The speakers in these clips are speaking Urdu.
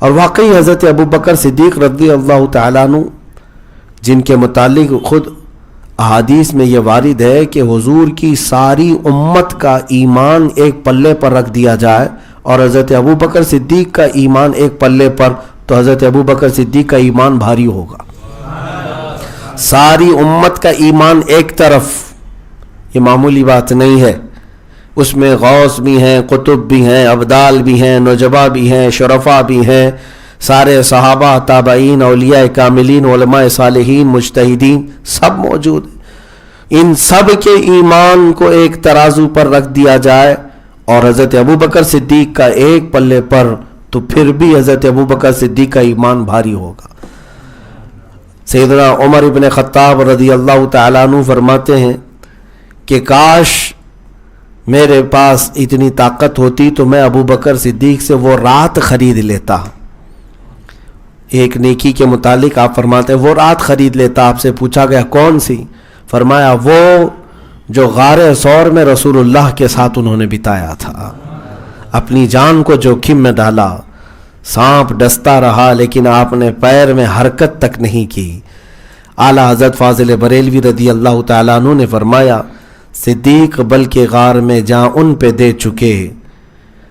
اور واقعی حضرت ابو بکر صدیق رضی اللہ تعالیٰ عنہ جن کے متعلق خود احادیث میں یہ وارد ہے کہ حضور کی ساری امت کا ایمان ایک پلے پر رکھ دیا جائے اور حضرت ابو بکر صدیق کا ایمان ایک پلے پر، تو حضرت ابو بکر صدیق کا ایمان بھاری ہوگا۔ ساری امت کا ایمان ایک طرف، یہ معمولی بات نہیں ہے، اس میں غوث بھی ہیں، قطب بھی ہیں، ابدال بھی ہیں، نجبا بھی ہیں، شرفا بھی ہیں، سارے صحابہ، تابعین، اولیاء کاملین، علماء صالحین، مجتہدین سب موجود ہیں۔ ان سب کے ایمان کو ایک ترازو پر رکھ دیا جائے اور حضرت ابو بکر صدیق کا ایک پلے پر، تو پھر بھی حضرت ابو بکر صدیق کا ایمان بھاری ہوگا۔ سیدنا عمر ابن خطاب رضی اللہ تعالیٰ عنہ فرماتے ہیں کہ کاش میرے پاس اتنی طاقت ہوتی تو میں ابو بکر صدیق سے وہ رات خرید لیتا۔ ایک نیکی کے متعلق آپ فرماتے ہیں وہ رات خرید لیتا۔ آپ سے پوچھا گیا کون سی؟ فرمایا وہ جو غار ثور میں رسول اللہ کے ساتھ انہوں نے بتایا تھا، اپنی جان کو جوخم میں ڈالا، سانپ ڈستا رہا لیکن آپ نے پیر میں حرکت تک نہیں کی۔ اعلیٰ حضرت فاضل بریلوی رضی اللہ تعالیٰ عنہ نے فرمایا صدیق بلکہ غار میں جاں ان پہ دے چکے،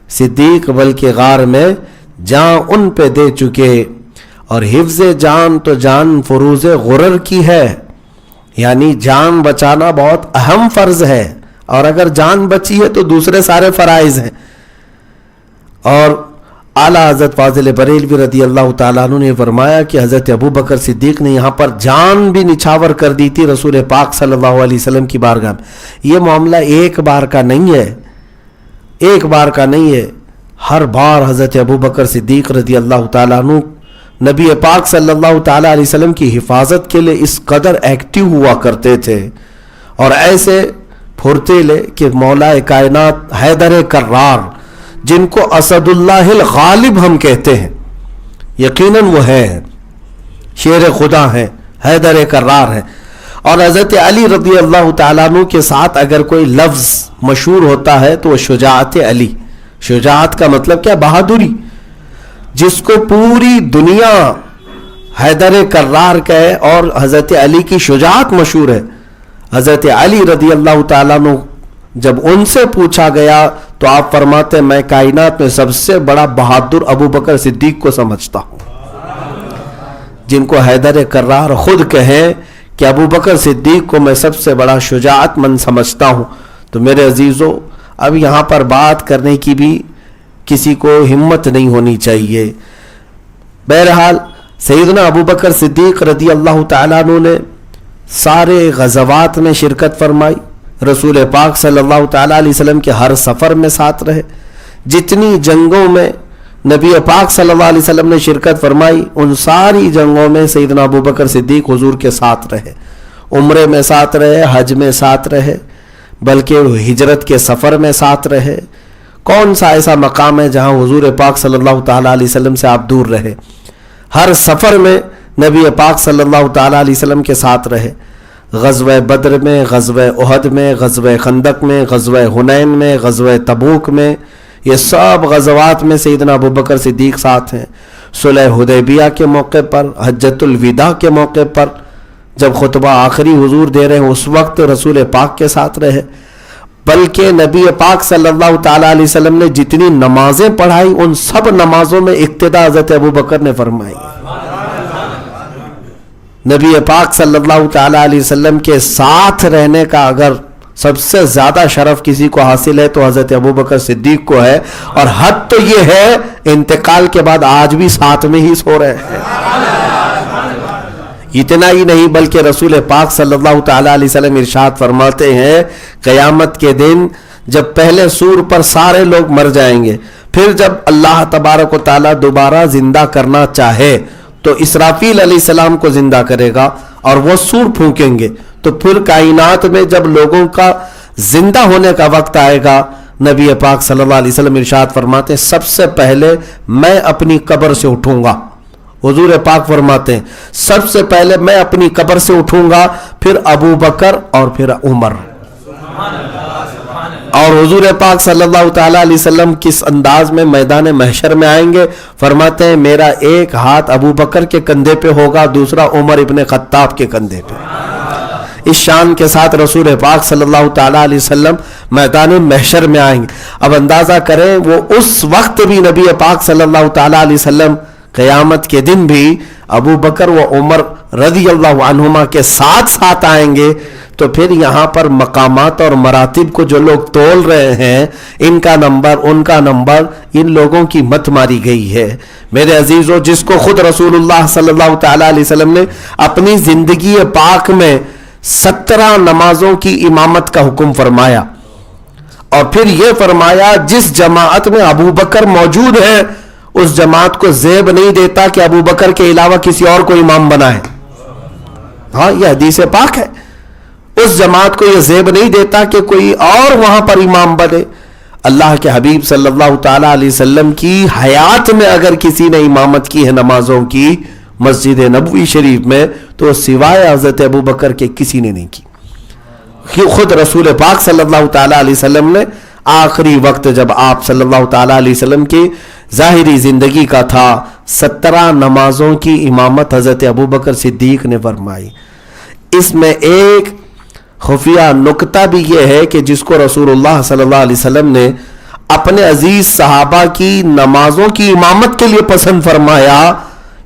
صدیق بلکہ غار میں جاں ان پہ دے چکے، اور حفظ جان تو جان فروز غرر کی ہے، یعنی جان بچانا بہت اہم فرض ہے، اور اگر جان بچی ہے تو دوسرے سارے فرائض ہیں۔ اور اعلیٰ حضرت فاضل بریلوی رضی اللہ تعالیٰ عنہ نے فرمایا کہ حضرت ابو بکر صدیق نے یہاں پر جان بھی نچھاور کر دی تھی رسول پاک صلی اللہ علیہ وسلم کی بارگاہ میں۔ یہ معاملہ ایک بار کا نہیں ہے، ایک بار کا نہیں ہے، ہر بار حضرت ابو بکر صدیق رضی اللہ تعالیٰ عنہ نبی پاک صلی اللہ تعالیٰ علیہ وسلم کی حفاظت کے لیے اس قدر ایکٹیو ہوا کرتے تھے اور ایسے پھرتیلے کہ مولا کائنات حیدر کرار جن کو اسد اللہ الغالب ہم کہتے ہیں، یقیناً وہ ہیں، شیر خدا ہیں، حیدر کرار ہیں، اور حضرت علی رضی اللہ تعالیٰ عنہ کے ساتھ اگر کوئی لفظ مشہور ہوتا ہے تو وہ شجاعت علی۔ شجاعت کا مطلب کیا؟ بہادری، جس کو پوری دنیا حیدر کرار کہے، اور حضرت علی کی شجاعت مشہور ہے۔ حضرت علی رضی اللہ تعالیٰ عنہ جب ان سے پوچھا گیا تو آپ فرماتے میں کائنات میں سب سے بڑا بہادر ابو بکر صدیق کو سمجھتا ہوں، جن کو حیدر کرار خود کہیں کہ ابو بکر صدیق کو میں سب سے بڑا شجاعت مند سمجھتا ہوں۔ تو میرے عزیزو، اب یہاں پر بات کرنے کی بھی کسی کو ہمت نہیں ہونی چاہیے۔ بہرحال سیدنا ابو بکر صدیق رضی اللہ تعالیٰ عنہ نے سارے غزوات میں شرکت فرمائی، رسول پاک صلی اللہ تعالیٰ علیہ وسلم کے ہر سفر میں ساتھ رہے، جتنی جنگوں میں نبی پاک صلی اللہ علیہ وسلم نے شرکت فرمائی ان ساری جنگوں میں سیدنا ابو بکر صدیق حضور کے ساتھ رہے، عمرے میں ساتھ رہے، حج میں ساتھ رہے، بلکہ ہجرت کے سفر میں ساتھ رہے۔ کون سا ایسا مقام ہے جہاں حضور پاک صلی اللہ تعالیٰ علیہ وسلم سے آپ دور رہے؟ ہر سفر میں نبی پاک صلی اللہ تعالیٰ علیہ وسلم کے ساتھ رہے، غزوہ بدر میں، غزوہ احد میں، غزوہ خندق میں، غزوہ حنین میں، غزوہ تبوک میں، یہ سب غزوات میں سیدنا ابو بکر صدیق ساتھ ہیں۔ صلح حدیبیہ کے موقع پر، حجۃ الوداع کے موقع پر جب خطبہ آخری حضور دے رہے ہیں اس وقت رسول پاک کے ساتھ رہے، بلکہ نبی پاک صلی اللہ تعالیٰ علیہ وسلم نے جتنی نمازیں پڑھائی ان سب نمازوں میں اقتدا حضرت ابو بکر نے فرمائی۔ نبی پاک صلی اللہ تعالیٰ علیہ وسلم کے ساتھ رہنے کا اگر سب سے زیادہ شرف کسی کو حاصل ہے تو حضرت ابو بکر صدیق کو ہے، اور حد تو یہ ہے انتقال کے بعد آج بھی ساتھ میں ہی سو رہے ہیں۔ اتنا ہی نہیں بلکہ رسول پاک صلی اللہ تعالیٰ علیہ وسلم ارشاد فرماتے ہیں قیامت کے دن جب پہلے سور پر سارے لوگ مر جائیں گے، پھر جب اللہ تبارک و تعالیٰ دوبارہ زندہ کرنا چاہے تو اسرافیل علیہ السلام کو زندہ کرے گا اور وہ سور پھونکیں گے، تو پھر کائنات میں جب لوگوں کا زندہ ہونے کا وقت آئے گا نبی پاک صلی اللہ علیہ وسلم ارشاد فرماتے ہیں سب سے پہلے میں اپنی قبر سے اٹھوں گا۔ حضور پاک فرماتے ہیں سب سے پہلے میں اپنی قبر سے اٹھوں گا، پھر ابو بکر اور پھر عمر۔ اور حضور پاک صلی اللہ تعالیٰ علیہ وسلم کس انداز میں میدان محشر میں آئیں گے؟ فرماتے ہیں میرا ایک ہاتھ ابو بکر کے کندھے پہ ہوگا، دوسرا عمر ابن خطاب کے کندھے پہ۔ اس شان کے ساتھ رسول پاک صلی اللہ تعالیٰ علیہ وسلم میدان محشر میں آئیں گے۔ اب اندازہ کریں وہ اس وقت بھی نبی پاک صلی اللہ تعالیٰ علیہ وسلم قیامت کے دن بھی ابو بکر و عمر رضی اللہ عنہما کے ساتھ ساتھ آئیں گے، تو پھر یہاں پر مقامات اور مراتب کو جو لوگ تول رہے ہیں، ان کا نمبر ان کا نمبر، ان لوگوں کی مت ماری گئی ہے۔ میرے عزیزو، جس کو خود رسول اللہ صلی اللہ تعالیٰ علیہ وسلم نے اپنی زندگی پاک میں 17 نمازوں کی امامت کا حکم فرمایا، اور پھر یہ فرمایا جس جماعت میں ابو بکر موجود ہے اس جماعت کو زیب نہیں دیتا کہ ابو بکر کے علاوہ کسی اور کو امام بنائے۔ ہاں، یہ حدیث پاک ہے۔ اس جماعت کو یہ زیب نہیں دیتا کہ کوئی اور وہاں پر امام بنے۔ اللہ کے حبیب صلی اللہ تعالیٰ علیہ وسلم کی حیات میں اگر کسی نے امامت کی ہے نمازوں کی مسجد نبوی شریف میں، تو سوائے حضرت ابو بکر کے کسی نے نہیں کی۔ خود رسول پاک صلی اللہ تعالیٰ علیہ وسلم نے آخری وقت جب آپ صلی اللہ تعالیٰ علیہ وسلم کی ظاہری زندگی کا تھا، 17 نمازوں کی امامت حضرت ابو بکر صدیق نے فرمائی۔ اس میں ایک خفیہ نکتہ بھی یہ ہے کہ جس کو رسول اللہ صلی اللہ علیہ وسلم نے اپنے عزیز صحابہ کی نمازوں کی امامت کے لیے پسند فرمایا،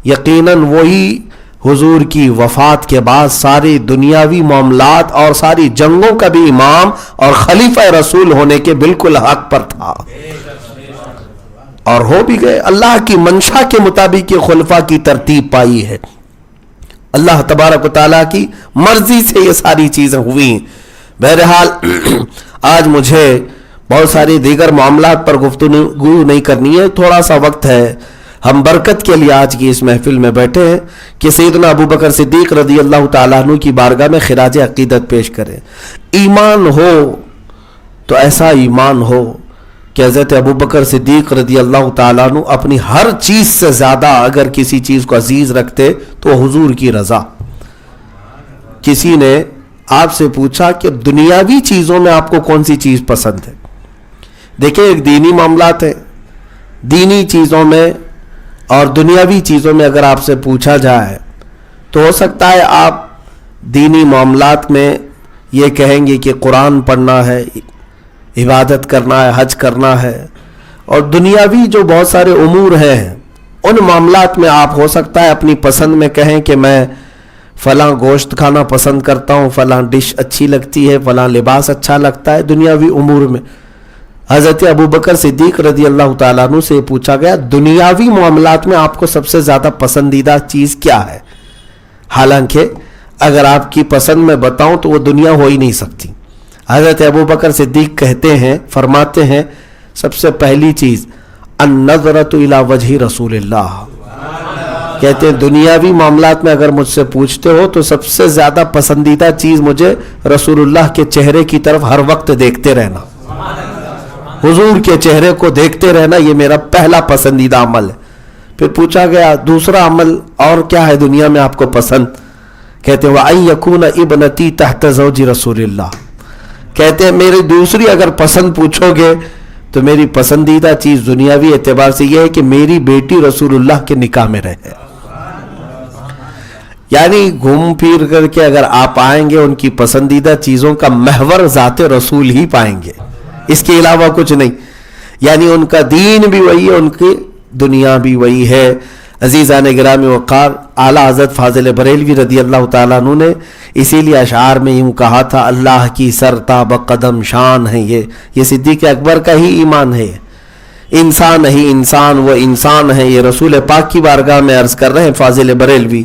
یقیناً وہی حضور کی وفات کے بعد ساری دنیاوی معاملات اور ساری جنگوں کا بھی امام اور خلیفہ رسول ہونے کے بالکل حق پر تھا، اور ہو بھی گئے۔ اللہ کی منشا کے مطابق یہ خلفاء کی ترتیب پائی ہے، اللہ تبارک و تعالیٰ کی مرضی سے یہ ساری چیزیں ہوئی ہیں۔ بہرحال آج مجھے بہت ساری دیگر معاملات پر گفتگو نہیں کرنی ہے، تھوڑا سا وقت ہے، ہم برکت کے لیے آج کی اس محفل میں بیٹھے ہیں کہ سیدنا ابو بکر صدیق رضی اللہ تعالیٰ عنہ کی بارگاہ میں خراج عقیدت پیش کریں۔ ایمان ہو تو ایسا ایمان ہو کہ حضرت ابو بکر صدیق رضی اللہ تعالیٰ عنہ اپنی ہر چیز سے زیادہ اگر کسی چیز کو عزیز رکھتے تو حضور کی رضا۔ کسی نے آپ سے پوچھا کہ دنیاوی چیزوں میں آپ کو کون سی چیز پسند ہے؟ دیکھیں، ایک دینی معاملات ہے، دینی چیزوں میں اور دنیاوی چیزوں میں اگر آپ سے پوچھا جائے تو ہو سکتا ہے آپ دینی معاملات میں یہ کہیں گے کہ قرآن پڑھنا ہے، عبادت کرنا ہے، حج کرنا ہے، اور دنیاوی جو بہت سارے امور ہیں ان معاملات میں آپ ہو سکتا ہے اپنی پسند میں کہیں کہ میں فلاں گوشت کھانا پسند کرتا ہوں، فلاں ڈش اچھی لگتی ہے، فلاں لباس اچھا لگتا ہے دنیاوی امور میں۔ حضرت ابو بکر صدیق رضی اللہ تعالیٰ عنہ سے پوچھا گیا دنیاوی معاملات میں آپ کو سب سے زیادہ پسندیدہ چیز کیا ہے؟ حالانکہ اگر آپ کی پسند میں بتاؤں تو وہ دنیا ہو ہی نہیں سکتی۔ حضرت ابو بکر صدیق کہتے ہیں، فرماتے ہیں، سب سے پہلی چیز النظرۃ الی وجہ رسول اللہ۔ کہتے ہیں دنیاوی معاملات میں اگر مجھ سے پوچھتے ہو تو سب سے زیادہ پسندیدہ چیز مجھے رسول اللہ کے چہرے کی طرف ہر وقت دیکھتے رہنا، حضور کے چہرے کو دیکھتے رہنا، یہ میرا پہلا پسندیدہ عمل ہے۔ پھر پوچھا گیا دوسرا عمل اور کیا ہے دنیا میں آپ کو پسند؟ کہتے ہیں وَأَن يَكُونَ ابْنَتِي تَحْتَ زَوْجِ رسول اللہ۔ کہتے ہیں میری دوسری اگر پسند پوچھو گے تو میری پسندیدہ چیز دنیاوی اعتبار سے یہ ہے کہ میری بیٹی رسول اللہ کے نکاح میں رہے۔ یعنی گھوم پھر کر کے اگر آپ آئیں گے ان کی پسندیدہ چیزوں کا محور ذات رسول ہی پائیں گے، اس کے علاوہ کچھ نہیں۔ یعنی ان کا دین بھی وہی ہے، ان کی دنیا بھی وہی ہے۔ عزیزان گرامی وقار، اعلیٰ حضرت فاضل بریلوی رضی اللہ تعالیٰ عنہ نے اسی لیے اشعار میں یوں کہا تھا، اللہ کی سرتاب قدم شان ہے یہ صدیق اکبر کا ہی ایمان ہے، انسان ہی انسان وہ انسان ہے، یہ رسول پاک کی بارگاہ میں عرض کر رہے ہیں فاضل بریلوی۔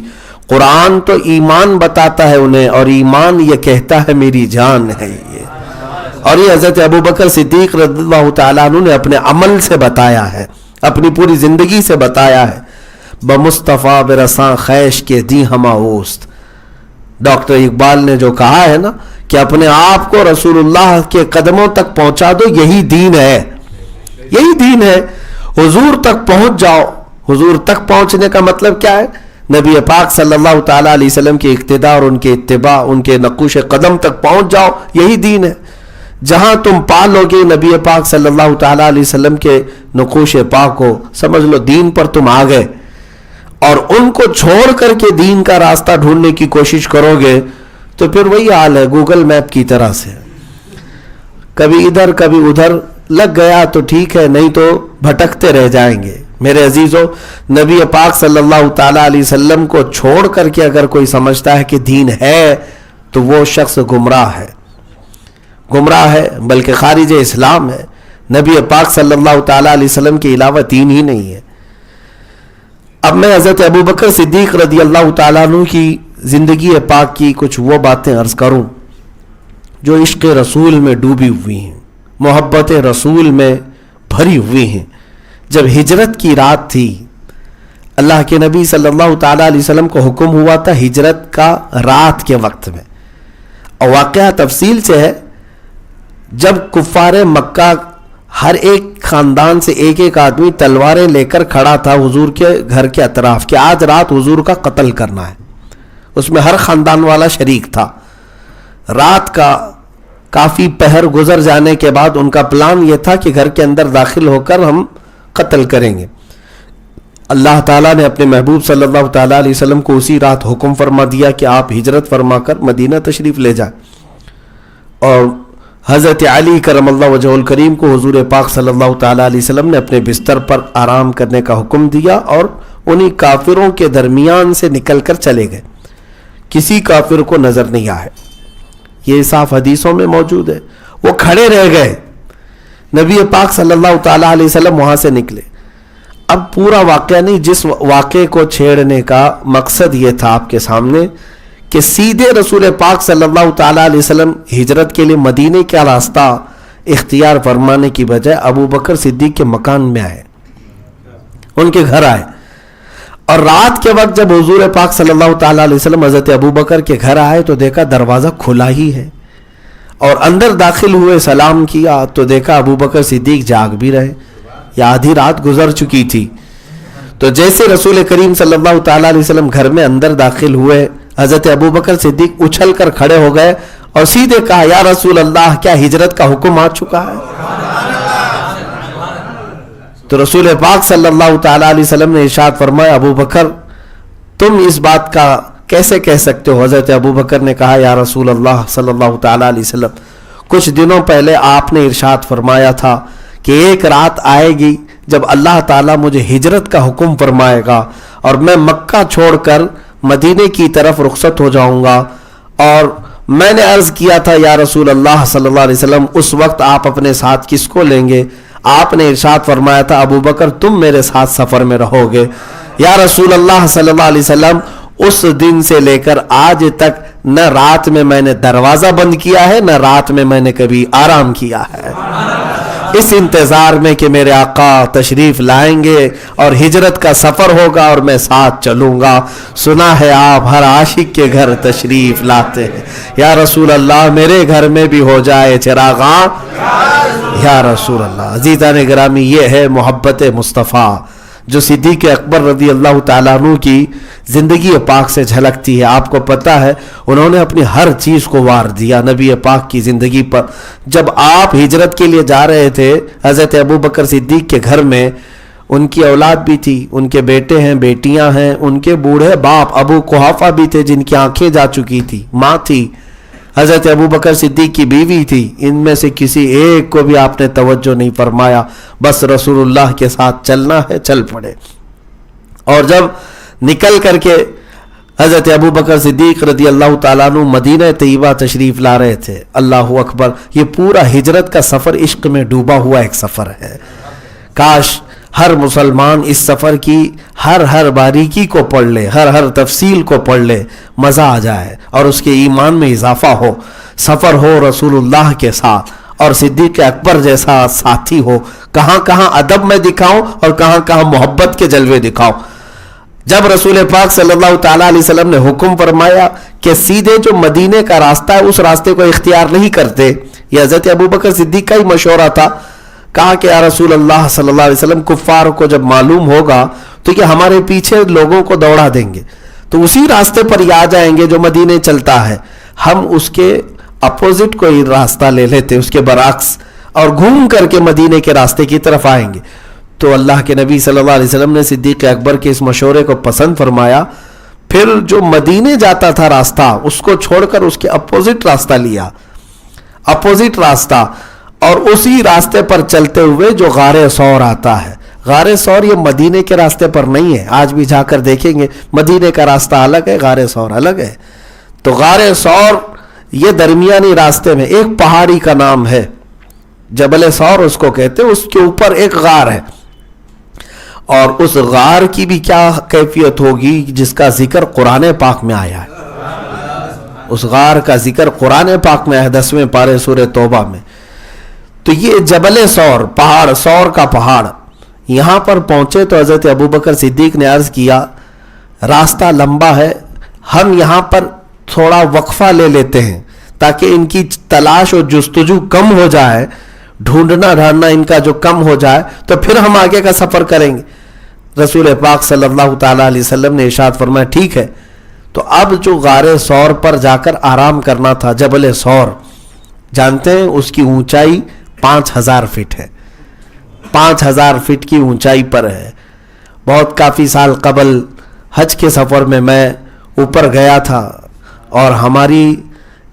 قرآن تو ایمان بتاتا ہے انہیں، اور ایمان یہ کہتا ہے میری جان ہے یہ، اور یہ حضرت ابو بکر صدیق رضی اللہ تعالیٰ عنہ نے اپنے عمل سے بتایا ہے، اپنی پوری زندگی سے بتایا ہے۔ بمصطفیٰ برساں خیش کے دی ہما اوست، ڈاکٹر اقبال نے جو کہا ہے نا کہ اپنے آپ کو رسول اللہ کے قدموں تک پہنچا دو، یہی دین ہے، یہی دین ہے۔ حضور تک پہنچ جاؤ۔ حضور تک پہنچنے کا مطلب کیا ہے؟ نبی پاک صلی اللہ تعالیٰ علیہ وسلم کے اقتداء اور ان کے اتباع، ان کے نقوش قدم تک پہنچ جاؤ، یہی دین ہے۔ جہاں تم پالو گے نبی پاک صلی اللہ تعالیٰ علیہ وسلم کے نقوش پاک کو، سمجھ لو دین پر تم آ گئے، اور ان کو چھوڑ کر کے دین کا راستہ ڈھونڈنے کی کوشش کرو گے تو پھر وہی حال ہے گوگل میپ کی طرح سے، کبھی ادھر کبھی ادھر لگ گیا تو ٹھیک ہے، نہیں تو بھٹکتے رہ جائیں گے۔ میرے عزیزو، نبی پاک صلی اللہ تعالیٰ علیہ وسلم کو چھوڑ کر کے اگر کوئی سمجھتا ہے کہ دین ہے تو وہ شخص گمراہ ہے، گمراہ ہے، بلکہ خارج اسلام ہے۔ نبی پاک صلی اللہ تعالیٰ علیہ وسلم کے علاوہ دین ہی نہیں ہے۔ اب میں حضرت ابوبکر صدیق رضی اللہ تعالیٰ عنہ کی زندگی پاک کی کچھ وہ باتیں عرض کروں جو عشق رسول میں ڈوبی ہوئی ہیں، محبت رسول میں بھری ہوئی ہیں۔ جب ہجرت کی رات تھی، اللہ کے نبی صلی اللہ تعالیٰ علیہ وسلم کو حکم ہوا تھا ہجرت کا رات کے وقت میں، اور واقعہ تفصیل سے ہے، جب کفار مکہ ہر ایک خاندان سے ایک ایک آدمی تلواریں لے کر کھڑا تھا حضور کے گھر کے اطراف کہ آج رات حضور کا قتل کرنا ہے، اس میں ہر خاندان والا شریک تھا۔ رات کا کافی پہر گزر جانے کے بعد ان کا پلان یہ تھا کہ گھر کے اندر داخل ہو کر ہم قتل کریں گے۔ اللہ تعالیٰ نے اپنے محبوب صلی اللہ تعالیٰ علیہ وسلم کو اسی رات حکم فرما دیا کہ آپ ہجرت فرما کر مدینہ تشریف لے جائیں، اور حضرت علی کرم اللہ وجہہ الکریم کو حضور پاک صلی اللہ تعالیٰ علیہ وسلم نے اپنے بستر پر آرام کرنے کا حکم دیا، اور انہی کافروں کے درمیان سے نکل کر چلے گئے، کسی کافر کو نظر نہیں آئے۔ یہ صاف حدیثوں میں موجود ہے۔ وہ کھڑے رہ گئے، نبی پاک صلی اللہ تعالیٰ علیہ وسلم وہاں سے نکلے۔ اب پورا واقعہ نہیں، جس واقعے کو چھیڑنے کا مقصد یہ تھا آپ کے سامنے کہ سیدھے رسول پاک صلی اللہ تعالیٰ علیہ وسلم ہجرت کے لیے مدینے کا راستہ اختیار فرمانے کی بجائے ابو بکر صدیق کے مکان میں آئے، ان کے گھر آئے، اور رات کے وقت جب حضور پاک صلی اللہ تعالیٰ علیہ وسلم حضرت ابو بکر کے گھر آئے تو دیکھا دروازہ کھلا ہی ہے، اور اندر داخل ہوئے سلام کیا تو دیکھا ابو بکر صدیق جاگ بھی رہے، یا آدھی رات گزر چکی تھی۔ تو جیسے رسول کریم صلی اللہ تعالیٰ علیہ وسلم گھر میں اندر داخل ہوئے، حضرت ابو بکر صدیق اچھل کر کھڑے ہو گئے اور سیدھے کہا یا رسول اللہ، کیا ہجرت کا حکم آ چکا ہے؟ تو رسول پاک صلی اللہ تعالیٰ علیہ وسلم نے ارشاد فرمایا ابو بکر تم اس بات کا کیسے کہہ سکتے ہو؟ حضرت ابو بکر نے کہا یا رسول اللہ صلی اللہ تعالیٰ علیہ وسلم، کچھ دنوں پہلے آپ نے ارشاد فرمایا تھا کہ ایک رات آئے گی جب اللہ تعالیٰ مجھے ہجرت کا حکم فرمائے گا اور میں مکہ چھوڑ کر مدینے کی طرف رخصت ہو جاؤں گا، اور میں نے عرض کیا تھا یا رسول اللہ صلی اللہ علیہ وسلم اس وقت آپ اپنے ساتھ کس کو لیں گے؟ آپ نے ارشاد فرمایا تھا ابو بکر تم میرے ساتھ سفر میں رہو گے۔ یا رسول اللہ صلی اللہ علیہ وسلم اس دن سے لے کر آج تک نہ رات میں نے دروازہ بند کیا ہے، نہ رات میں نے کبھی آرام کیا ہے، اس انتظار میں کہ میرے آقا تشریف لائیں گے اور ہجرت کا سفر ہوگا اور میں ساتھ چلوں گا۔ سنا ہے آپ ہر عاشق کے گھر تشریف لاتے ہیں، یا رسول اللہ میرے گھر میں بھی ہو جائے چراغاں یا رسول اللہ۔ عزیزان گرامی، یہ ہے محبت مصطفیٰ جو صدیق اکبر رضی اللہ تعالیٰ عنہ کی زندگی پاک سے جھلکتی ہے۔ آپ کو پتہ ہے انہوں نے اپنی ہر چیز کو وار دیا نبی پاک کی زندگی پر۔ جب آپ ہجرت کے لیے جا رہے تھے حضرت ابو بکر صدیق کے گھر میں، ان کی اولاد بھی تھی، ان کے بیٹے ہیں، بیٹیاں ہیں، ان کے بوڑھے باپ ابو قحافہ بھی تھے جن کی آنکھیں جا چکی تھی، ماں تھی، حضرت ابو بکر صدیق کی بیوی تھی، ان میں سے کسی ایک کو بھی آپ نے توجہ نہیں فرمایا، بس رسول اللہ کے ساتھ چلنا ہے، چل پڑے۔ اور جب نکل کر کے حضرت ابو بکر صدیق رضی اللہ تعالیٰ عنہ مدینہ طیبہ تشریف لا رہے تھے، اللہ اکبر، یہ پورا ہجرت کا سفر عشق میں ڈوبا ہوا ایک سفر ہے۔ کاش ہر مسلمان اس سفر کی ہر باریکی کو پڑھ لے، ہر تفصیل کو پڑھ لے، مزہ آ جائے اور اس کے ایمان میں اضافہ ہو۔ سفر ہو رسول اللہ کے ساتھ اور صدیق اکبر جیسا ساتھی ہو، کہاں کہاں ادب میں دکھاؤں اور کہاں کہاں محبت کے جلوے دکھاؤں۔ جب رسول پاک صلی اللہ تعالیٰ علیہ وسلم نے حکم فرمایا کہ سیدھے جو مدینے کا راستہ ہے اس راستے کو اختیار نہیں کرتے، یہ حضرت ابو بکر صدیق کا ہی مشورہ تھا، کہا کہ یا رسول اللہ صلی اللہ علیہ وسلم کفار کو جب معلوم ہوگا تو کہ ہمارے پیچھے لوگوں کو دوڑا دیں گے، تو اسی راستے پر ہی آ جائیں گے جو مدینے چلتا ہے، ہم اس کے اپوزٹ کوئی راستہ لے لیتے اس کے برعکس اور گھوم کر کے مدینے کے راستے کی طرف آئیں گے. تو اللہ کے نبی صلی اللہ علیہ وسلم نے صدیق اکبر کے اس مشورے کو پسند فرمایا. پھر جو مدینے جاتا تھا راستہ اس کو چھوڑ کر اس کے اپوزٹ راستہ لیا, اپوزٹ راستہ, اور اسی راستے پر چلتے ہوئے جو غار ثور آتا ہے. غار ثور یہ مدینے کے راستے پر نہیں ہے, آج بھی جا کر دیکھیں گے مدینے کا راستہ الگ ہے, غار ثور الگ ہے. تو غار ثور یہ درمیانی راستے میں ایک پہاڑی کا نام ہے, جبل ثور اس کو کہتے ہیں, اس کے اوپر ایک غار ہے. اور اس غار کی بھی کیا کیفیت ہوگی جس کا ذکر قرآن پاک میں آیا ہے. اس غار کا ذکر قرآن پاک میں آیا ہے 10ویں پارے سورہ توبہ میں. تو یہ جبل ثور, پہاڑ, ثور کا پہاڑ, یہاں پر پہنچے تو حضرت ابوبکر صدیق نے عرض کیا راستہ لمبا ہے, ہم یہاں پر تھوڑا وقفہ لے لیتے ہیں تاکہ ان کی تلاش اور جستجو کم ہو جائے, ڈھونڈنا ڈھانڈنا ان کا جو کم ہو جائے تو پھر ہم آگے کا سفر کریں گے. رسول پاک صلی اللہ تعالیٰ علیہ وسلم نے ارشاد فرمایا ٹھیک ہے. تو اب جو غار ثور پر جا کر آرام کرنا تھا, جبل ثور جانتے ہیں اس کی اونچائی 5000 فٹ ہے, 5000 فٹ کی اونچائی پر ہے. بہت کافی سال قبل حج کے سفر میں اوپر گیا تھا اور ہماری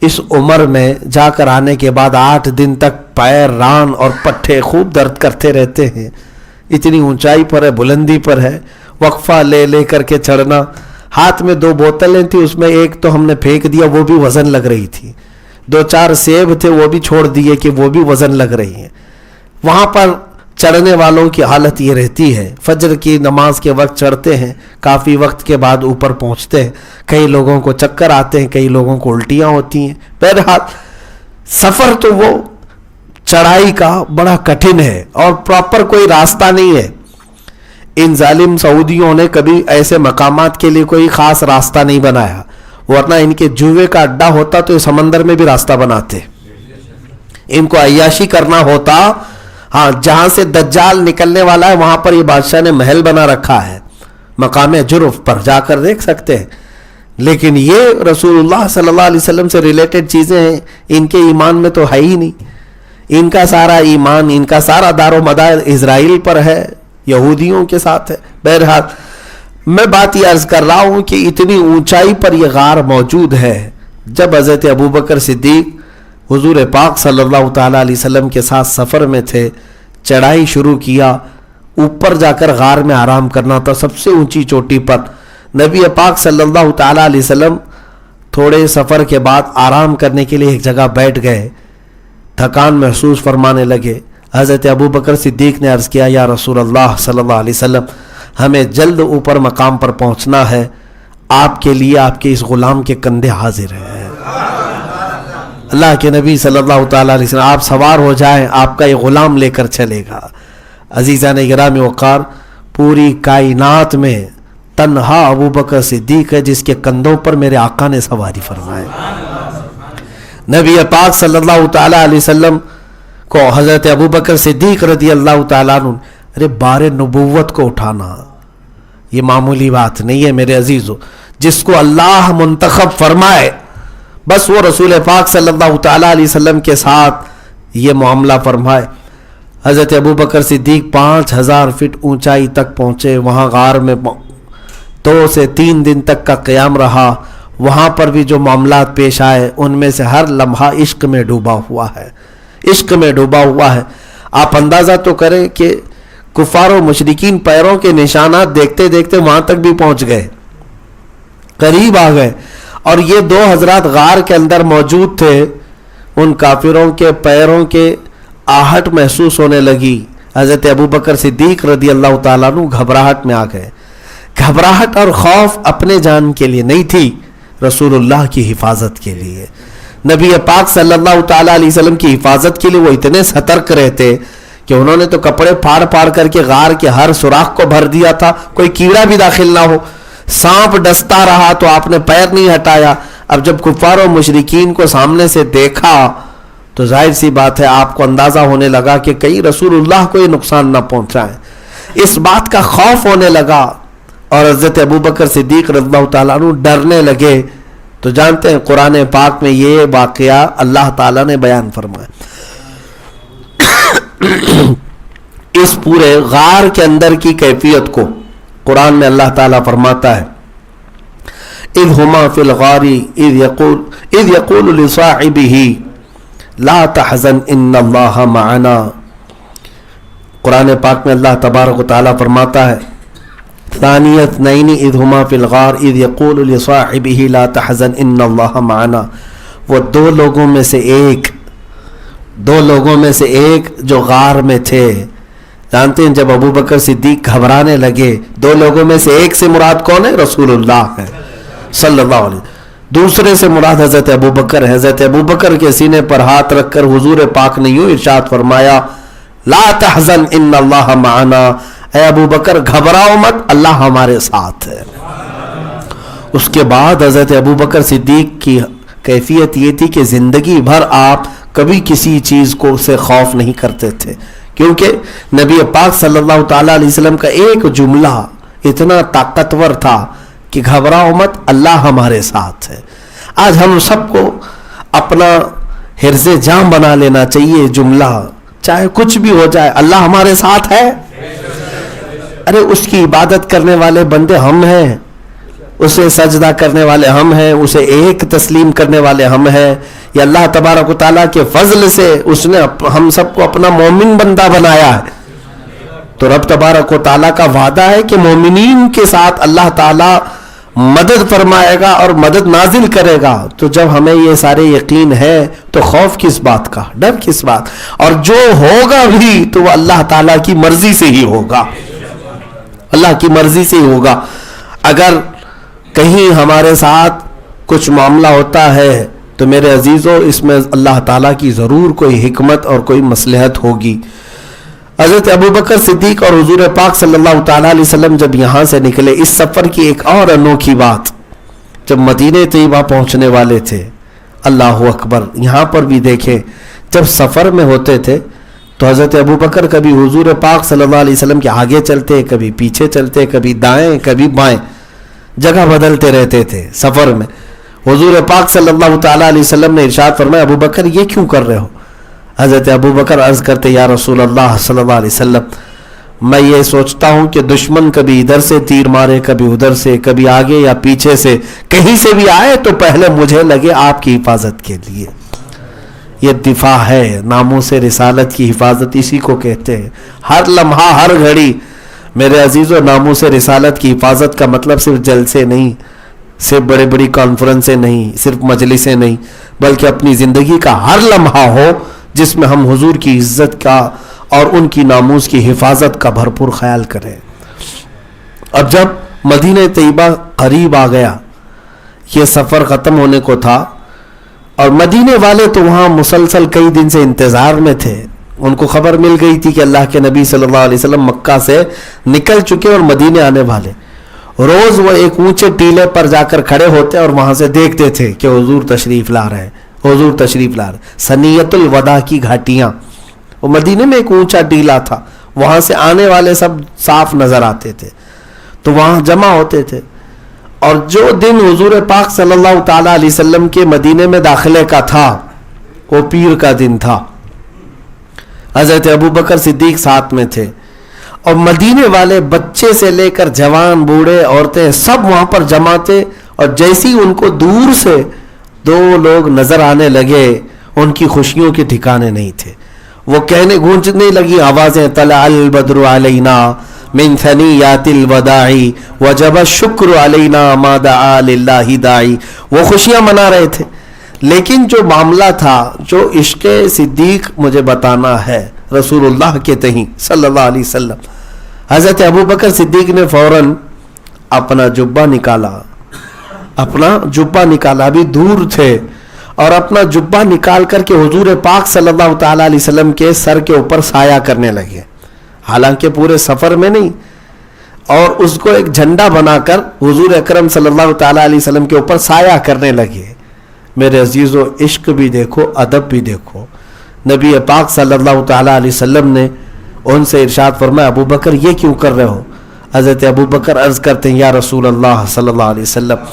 اس عمر میں جا کر آنے کے بعد 8 دن تک پیر, ران اور پٹھے خوب درد کرتے رہتے ہیں. اتنی اونچائی پر ہے, بلندی پر ہے, وقفہ لے لے کر کے چڑھنا. ہاتھ میں 2 بوتلیں تھیں, اس میں ایک تو ہم نے پھینک دیا, وہ بھی وزن لگ رہی تھی. 2-4 سیب تھے, وہ بھی چھوڑ دیے کہ وہ بھی وزن لگ رہی ہیں. وہاں پر چڑھنے والوں کی حالت یہ رہتی ہے, فجر کی نماز کے وقت چڑھتے ہیں, کافی وقت کے بعد اوپر پہنچتے ہیں. کئی لوگوں کو چکر آتے ہیں, کئی لوگوں کو الٹیاں ہوتی ہیں. بہرحال سفر تو وہ چڑھائی کا بڑا کٹھن ہے اور پراپر کوئی راستہ نہیں ہے. ان ظالم سعودیوں نے کبھی ایسے مقامات کے لیے کوئی خاص راستہ نہیں بنایا, ورنہ ان کے جوئے کا اڈا ہوتا تو سمندر میں بھی راستہ بناتے. ان کو عیاشی کرنا ہوتا, ہاں جہاں سے دجال نکلنے والا ہے وہاں پر یہ بادشاہ نے محل بنا رکھا ہے, مقام جرف پر جا کر دیکھ سکتے ہیں. لیکن یہ رسول اللہ صلی اللہ علیہ وسلم سے ریلیٹڈ چیزیں ہیں, ان کے ایمان میں تو ہے ہی نہیں. ان کا سارا ایمان, ان کا سارا دار و مدار اسرائیل پر ہے, یہودیوں کے ساتھ ہے. بہرحال میں بات یہ عرض کر رہا ہوں کہ اتنی اونچائی پر یہ غار موجود ہے. جب حضرت ابوبکر صدیق حضور پاک صلی اللہ تعالیٰ علیہ وسلم کے ساتھ سفر میں تھے, چڑھائی شروع کیا, اوپر جا کر غار میں آرام کرنا تھا سب سے اونچی چوٹی پر. نبی پاک صلی اللہ تعالیٰ علیہ وسلم تھوڑے سفر کے بعد آرام کرنے کے لیے ایک جگہ بیٹھ گئے, تھکان محسوس فرمانے لگے. حضرت ابوبکر صدیق نے عرض کیا یا رسول اللہ صلی اللہ علیہ وسلم ہمیں جلد اوپر مقام پر پہنچنا ہے, آپ کے لیے آپ کے اس غلام کے کندھے حاضر ہیں. اللہ کے نبی صلی اللہ تعالیٰ علیہ وسلم آپ سوار ہو جائیں, آپ کا یہ غلام لے کر چلے گا. عزیزان گرامی وقار, پوری کائنات میں تنہا ابوبکر صدیق ہے جس کے کندھوں پر میرے آقا نے سواری فرمائے. نبی پاک صلی اللہ تعالیٰ علیہ وسلم کو حضرت ابوبکر صدیق رضی اللہ تعالیٰ عنہ, ارے بار نبوت کو اٹھانا یہ معمولی بات نہیں ہے میرے عزیزو. جس کو اللہ منتخب فرمائے بس وہ رسول پاک صلی اللہ تعالیٰ علیہ وسلم کے ساتھ یہ معاملہ فرمائے. حضرت ابوبکر صدیق 5000 فٹ اونچائی تک پہنچے. وہاں غار میں 2 سے 3 دن تک کا قیام رہا. وہاں پر بھی جو معاملات پیش آئے ان میں سے ہر لمحہ عشق میں ڈوبا ہوا ہے, عشق میں ڈوبا ہوا ہے. آپ اندازہ تو کریں کہ کفار و مشرکین پیروں کے نشانات دیکھتے دیکھتے وہاں تک بھی پہنچ گئے, قریب آ گئے. اور یہ 2 حضرات غار کے اندر موجود تھے. ان کافروں کے پیروں کے آہٹ محسوس ہونے لگی. حضرت ابوبکر صدیق رضی اللہ تعالیٰ عنہ گھبراہٹ میں آ گئے. گھبراہٹ اور خوف اپنے جان کے لیے نہیں تھی, رسول اللہ کی حفاظت کے لیے. نبی پاک صلی اللہ تعالیٰ علیہ وسلم کی حفاظت کے لیے وہ اتنے سترک رہتے کہ انہوں نے تو کپڑے پھاڑ پھاڑ کر کے غار کے ہر سوراخ کو بھر دیا تھا, کوئی کیڑا بھی داخل نہ ہو. سانپ ڈستا رہا تو آپ نے پیر نہیں ہٹایا. اب جب کفار و مشرکین کو سامنے سے دیکھا تو ظاہر سی بات ہے آپ کو اندازہ ہونے لگا کہ کہیں رسول اللہ کو یہ نقصان نہ پہنچائیں. اس بات کا خوف ہونے لگا اور حضرت ابوبکر صدیق رضی اللہ تعالیٰ عنہ ڈرنے لگے تو جانتے ہیں قرآن پاک میں یہ واقعہ اللہ تعالیٰ نے بیان فرمایا. اس پورے غار کے اندر کی کیفیت کو قرآن میں اللہ تعالیٰ فرماتا ہے اذ ہما فی الغار اذ یقول لصاحبہ لا تحزن ان اللہ معنا. قرآن پاک میں اللہ تبارک و تعالیٰ فرماتا ہے ثانی اثنین اذ ہما فی الغار اذ یقول لصاحبہ لا تحزن ان اللہ معنا. وہ دو لوگوں میں سے ایک جو غار میں تھے. جانتے ہیں جب ابو بکر صدیق گھبرانے لگے, دو لوگوں میں سے ایک سے مراد کون ہے؟ رسول اللہ ہے صلی اللہ علیہ وسلم. دوسرے سے مراد حضرت ابو بکر ہے. حضرت ابو بکر کے سینے پر ہاتھ رکھ کر حضور پاک نے یوں ارشاد فرمایا لا تحزن ان اللہ معنا, اے ابو بکر گھبراؤ مت, اللہ ہمارے ساتھ ہے. اس کے بعد حضرت ابو بکر صدیق کی کیفیت یہ تھی کہ زندگی بھر آپ کبھی کسی چیز کو سے خوف نہیں کرتے تھے, کیونکہ نبی پاک صلی اللہ تعالیٰ علیہ وسلم کا ایک جملہ اتنا طاقتور تھا کہ گھبراؤ مت, اللہ ہمارے ساتھ ہے. آج ہم سب کو اپنا حرز جام بنا لینا چاہیے جملہ, چاہے کچھ بھی ہو جائے, اللہ ہمارے ساتھ ہے. ارے اس کی عبادت کرنے والے بندے ہم ہیں, اسے سجدہ کرنے والے ہم ہیں, اسے ایک تسلیم کرنے والے ہم ہیں. یا اللہ تبارک و تعالیٰ کے فضل سے اس نے ہم سب کو اپنا مومن بندہ بنایا ہے. تو رب تبارک و تعالیٰ کا وعدہ ہے کہ مومنین کے ساتھ اللہ تعالیٰ مدد فرمائے گا اور مدد نازل کرے گا. تو جب ہمیں یہ سارے یقین ہے تو خوف کس بات کا, ڈر کس بات؟ اور جو ہوگا بھی تو وہ اللہ تعالیٰ کی مرضی سے ہی ہوگا, اللہ کی مرضی سے ہی ہوگا. اگر کہیں ہمارے ساتھ کچھ معاملہ ہوتا ہے تو میرے عزیزو اس میں اللہ تعالیٰ کی ضرور کوئی حکمت اور کوئی مصلحت ہوگی. حضرت ابو بکر صدیق اور حضور پاک صلی اللہ تعالیٰ علیہ وسلم جب یہاں سے نکلے, اس سفر کی ایک اور انوکھی بات, جب مدینہ طیبہ پہنچنے والے تھے, اللہ اکبر, یہاں پر بھی دیکھیں جب سفر میں ہوتے تھے تو حضرت ابو بکر کبھی حضور پاک صلی اللہ علیہ وسلم کے آگے چلتے, کبھی پیچھے چلتے, کبھی دائیں کبھی بائیں, جگہ بدلتے رہتے تھے سفر میں. حضور پاک صلی اللہ تعالیٰ علیہ وسلم نے ارشاد فرمایا ابو بکر یہ کیوں کر رہے ہو؟ حضرت ابو بکر عرض کرتے یا رسول اللہ صلی اللہ علیہ وسلم میں یہ سوچتا ہوں کہ دشمن کبھی ادھر سے تیر مارے, کبھی ادھر سے, کبھی آگے یا پیچھے سے, کہیں سے بھی آئے تو پہلے مجھے لگے آپ کی حفاظت کے لیے. یہ دفاع ہے, ناموس رسالت کی حفاظت اسی کو کہتے ہیں. ہر لمحہ ہر گھڑی میرے عزیزو ناموس رسالت کی حفاظت کا مطلب صرف جلسے نہیں, صرف بڑے بڑی کانفرنسیں نہیں, صرف مجلسیں نہیں, بلکہ اپنی زندگی کا ہر لمحہ ہو جس میں ہم حضور کی عزت کا اور ان کی ناموس کی حفاظت کا بھرپور خیال کریں. اب جب مدینہ طیبہ قریب آ گیا, یہ سفر ختم ہونے کو تھا, اور مدینے والے تو وہاں مسلسل کئی دن سے انتظار میں تھے. ان کو خبر مل گئی تھی کہ اللہ کے نبی صلی اللہ علیہ وسلم مکہ سے نکل چکے اور مدینے آنے والے. روز وہ ایک اونچے ٹیلے پر جا کر کھڑے ہوتے اور وہاں سے دیکھتے تھے کہ حضور تشریف لا رہے ہیں, حضور تشریف لا رہے. سنیت الوداع کی گھاٹیاں, وہ مدینے میں ایک اونچا ٹیلا تھا, وہاں سے آنے والے سب صاف نظر آتے تھے, تو وہاں جمع ہوتے تھے. اور جو دن حضور پاک صلی اللہ تعالیٰ علیہ وسلم کے مدینے میں داخلے کا تھا وہ پیر کا دن تھا. حضرت ابو بکر صدیق ساتھ میں تھے, اور مدینے والے بچے سے لے کر جوان, بوڑھے, عورتیں سب وہاں پر جمع تھے. اور جیسی ان کو دور سے دو لوگ نظر آنے لگے, ان کی خوشیوں کے ٹھکانے نہیں تھے. وہ کہنے گونجنے لگی آوازیں طلع البدر علینا من ثنیات الوداع وجب الشکر علینا ما دعا للہ داعی. وہ خوشیاں منا رہے تھے, لیکن جو معاملہ تھا, جو عشق صدیق مجھے بتانا ہے رسول اللہ کے تہیں صلی اللہ علیہ وسلم, حضرت ابو بکر صدیق نے فوراً اپنا جبہ نکالا, ابھی دور تھے, اور اپنا جبہ نکال کر کے حضور پاک صلی اللہ تعالیٰ علیہ وسلم کے سر کے اوپر سایہ کرنے لگے, حالانکہ پورے سفر میں نہیں, اور اس کو ایک جھنڈا بنا کر حضور اکرم صلی اللہ تعالیٰ علیہ وسلم کے اوپر سایہ کرنے لگے. میرے عزیزو عشق بھی دیکھو, ادب بھی دیکھو. نبی پاک صلی اللہ تعالیٰ علیہ وسلم نے ان سے ارشاد فرمایا ابو بکر یہ کیوں کر رہے ہو؟ حضرت ابو بکر عرض کرتے ہیں یا رسول اللہ صلی اللہ علیہ وسلم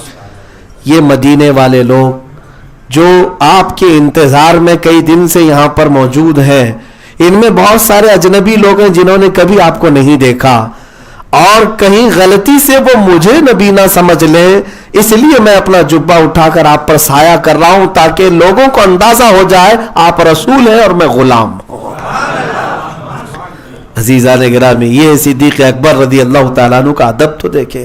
یہ مدینے والے لوگ جو آپ کے انتظار میں کئی دن سے یہاں پر موجود ہیں، ان میں بہت سارے اجنبی لوگ ہیں جنہوں نے کبھی آپ کو نہیں دیکھا، اور کہیں غلطی سے وہ مجھے نبی نہ سمجھ لیں، اس لیے میں اپنا جبہ اٹھا کر آپ پر سایہ کر رہا ہوں تاکہ لوگوں کو اندازہ ہو جائے آپ رسول ہیں اور میں غلام ہوں۔ عزیزان گرامی، یہ صدیق اکبر رضی اللہ تعالیٰ عنہ کا ادب تو دیکھیں،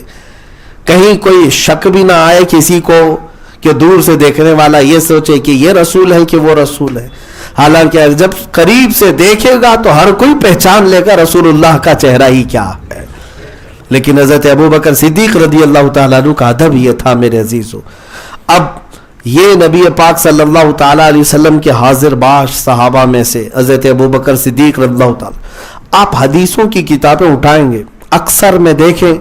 کہیں کوئی شک بھی نہ آئے کسی کو کہ دور سے دیکھنے والا یہ سوچے کہ یہ رسول ہے کہ وہ رسول ہے، حالانکہ جب قریب سے دیکھے گا تو ہر کوئی پہچان لے گا رسول اللہ کا چہرہ ہی کیا ہے۔ لیکن حضرت ابوبکر صدیق رضی اللہ تعالیٰ عنہ کا ادب یہ تھا میرے عزیزو۔ اب یہ نبی پاک صلی اللہ تعالیٰ علیہ وسلم کے حاضر باش صحابہ میں سے حضرت ابوبکر صدیق رضی اللہ تعالیٰ، آپ حدیثوں کی کتابیں اٹھائیں گے، اکثر میں دیکھیں